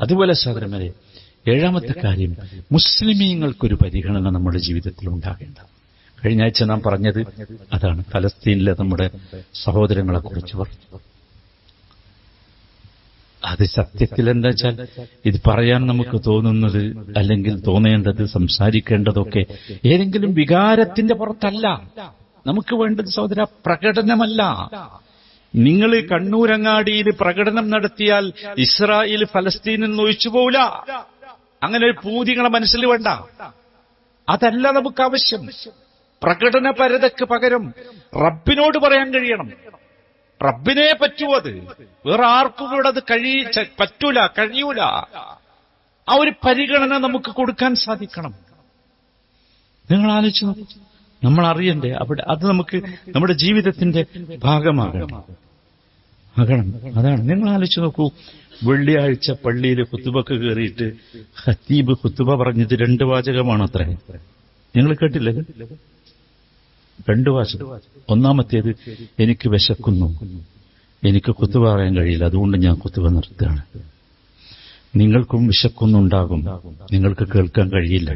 അതുപോലെ സഹോദരന്മാരെ, 7ാമത്തെ കാര്യം, മുസ്ലിമീങ്ങൾക്കൊരു പരിഗണന നമ്മുടെ ജീവിതത്തിൽ ഉണ്ടാകേണ്ടത്. കഴിഞ്ഞ ആഴ്ച നാം പറഞ്ഞത് അതാണ്. ഫലസ്തീനിലെ നമ്മുടെ സഹോദരങ്ങളെ കുറിച്ച് പറഞ്ഞു. അത് സത്യത്തിൽ എന്താ വെച്ചാൽ, ഇത് പറയാൻ നമുക്ക് തോന്നുന്നത്, അല്ലെങ്കിൽ തോന്നേണ്ടത്, സംസാരിക്കേണ്ടതൊക്കെ ഏതെങ്കിലും വികാരത്തിന്റെ പുറത്തല്ല. നമുക്ക് വേണ്ടത് സഹോദര പ്രകടനമല്ല. നിങ്ങൾ കണ്ണൂരങ്ങാടിയിൽ പ്രകടനം നടത്തിയാൽ ഇസ്രായേൽ ഫലസ്തീനിൽ നിന്ന് ഒഴിച്ചു പോവില്ല. അങ്ങനെ ഒരു പൂതികളെ മനസ്സിൽ വേണ്ട. അതല്ല നമുക്ക് ആവശ്യം. പ്രകടനപരതയ്ക്ക് പകരം റബ്ബിനോട് പറയാൻ കഴിയണം. റബ്ബിനെ പറ്റൂ. അത് വേറെ ആർക്കും ഇവിടെ അത് കഴിയൂല. ആ ഒരു പരിഗണന നമുക്ക് കൊടുക്കാൻ സാധിക്കണം. നിങ്ങൾ ആലോചിച്ച് നോക്കൂ, നമ്മൾ അറിയണ്ടേ അവിടെ? അത് നമുക്ക് നമ്മുടെ ജീവിതത്തിന്റെ ഭാഗമാകണം. അതാണ്. നിങ്ങൾ ആലോചിച്ച് നോക്കൂ, വെള്ളിയാഴ്ച പള്ളിയിൽ ഖുതുബക്ക് കയറിയിട്ട് ഖതീബ് ഖുതുബ പറഞ്ഞത് 2 വാചകമാണ് അത്രേ. നിങ്ങൾ കേട്ടില്ലേ? 2 വാചകം. ഒന്നാമത്തേത്, എനിക്ക് വിശക്കുന്നു, എനിക്ക് ഖുതുബ പറയാൻ കഴിയില്ല, അതുകൊണ്ട് ഞാൻ ഖുതുബ നിർത്തുകയാണ്. നിങ്ങൾക്കും വിശക്കുന്നുണ്ടാകും, നിങ്ങൾക്ക് കേൾക്കാൻ കഴിയില്ല,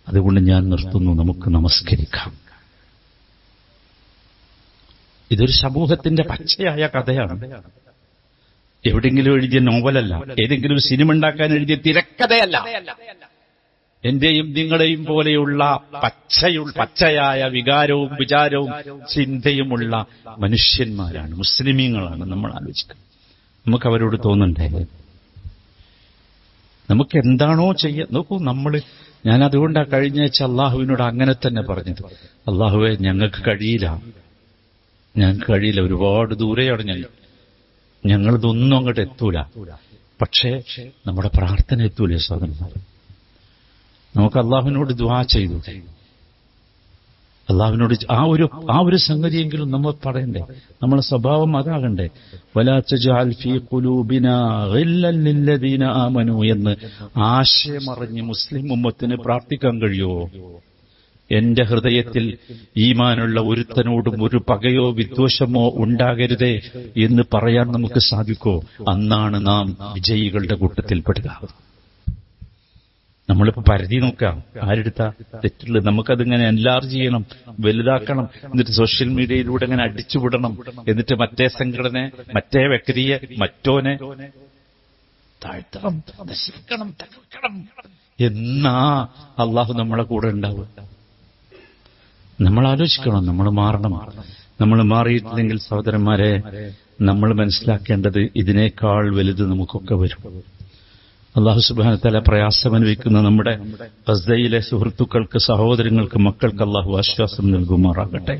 അതുകൊണ്ട് ഞാൻ നിർത്തുന്നു, നമുക്ക് നമസ്കരിക്കാം. ഇതൊരു സമൂഹത്തിന്റെ പച്ചയായ കഥയാണ്. എവിടെയെങ്കിലും എഴുതിയ നോവലല്ല, ഏതെങ്കിലും സിനിമ ഉണ്ടാക്കാൻ എഴുതിയ തിരക്കഥയല്ല. എന്റെയും നിങ്ങളെയും പോലെയുള്ള പച്ചയായ വികാരവും വിചാരവും ചിന്തയുമുള്ള മനുഷ്യന്മാരാണ്, മുസ്ലിമീങ്ങളാണ് നമ്മൾ ആലോചിക്കുന്നത്. നമുക്ക് അവരോട് തോന്നണ്ടേ? നമുക്ക് എന്താണോ ചെയ്യാൻ നോക്കൂ. ഞാൻ അതുകൊണ്ടാണ് കഴിഞ്ഞ ആഴ്ച അള്ളാഹുവിനോട് അങ്ങനെ തന്നെ പറഞ്ഞത്. അള്ളാഹുവെ, ഞങ്ങൾക്ക് കഴിയില്ല, ഒരുപാട് ദൂരെയാണ് ഞങ്ങളിതൊന്നും അങ്ങോട്ട് എത്തൂല. പക്ഷേ നമ്മുടെ പ്രാർത്ഥന എത്തൂലേ സഹോദരന്മാർ? നമുക്ക് അള്ളാഹുവിനോട് ദുആ ചെയ്തു, അള്ളാഹുവിനോട് ആ ഒരു സംഗതിയെങ്കിലും നമ്മൾ പറയണ്ടേ? നമ്മളെ സ്വഭാവം അതാകണ്ടേ? വലാ തജ്അൽ ഫീ ഖുലൂബിനാ ഗില്ലൻ ലില്ലദീന ആമനൂ എന്ന് ആശയമറിഞ്ഞ് മുസ്ലിം ഉമ്മത്തിന് പ്രാർത്ഥിക്കാൻ കഴിയുമോ? എന്റെ ഹൃദയത്തിൽ ഈമാനുള്ള ഒരുത്തനോടും ഒരു പകയോ വിദ്വേഷമോ ഉണ്ടാകരുതേ എന്ന് പറയാൻ നമുക്ക് സാധിക്കോ? അന്നാണ് നാം വിജയികളുടെ കൂട്ടത്തിൽപ്പെടുക. നമ്മളിപ്പോ പരിധി നോക്കാം, ആരെടുത്താ തെറ്റുള്ളത്. നമുക്കതിങ്ങനെ എൻലാർജ് ചെയ്യണം, വലുതാക്കണം, എന്നിട്ട് സോഷ്യൽ മീഡിയയിലൂടെ അങ്ങനെ അടിച്ചുവിടണം, എന്നിട്ട് മറ്റേ സംഘടന, മറ്റേ വ്യക്തിയെ, മറ്റോനെ താഴ്ത്തണം, നശിപ്പിക്കണം, തകർക്കണം എന്നാ അള്ളാഹു നമ്മളെ കൂടെ ഉണ്ടാവും. നമ്മൾ ആലോചിക്കണം, നമ്മൾ മാറണം. നമ്മൾ മാറിയിട്ടില്ലെങ്കിൽ സഹോദരന്മാരെ, നമ്മൾ മനസ്സിലാക്കേണ്ടത് ഇതിനേക്കാൾ വലുത് നമുക്കൊക്കെ വരും. അല്ലാഹു സുബ്ഹാനഹു വ തആല പ്രയാസമനുഭവിക്കുന്ന നമ്മുടെ ഗസയിലെ സുഹൃത്തുക്കൾക്ക്, സഹോദരങ്ങൾക്ക്, മക്കൾക്ക് അല്ലാഹു ആശ്വാസം നൽകുമാറാകട്ടെ.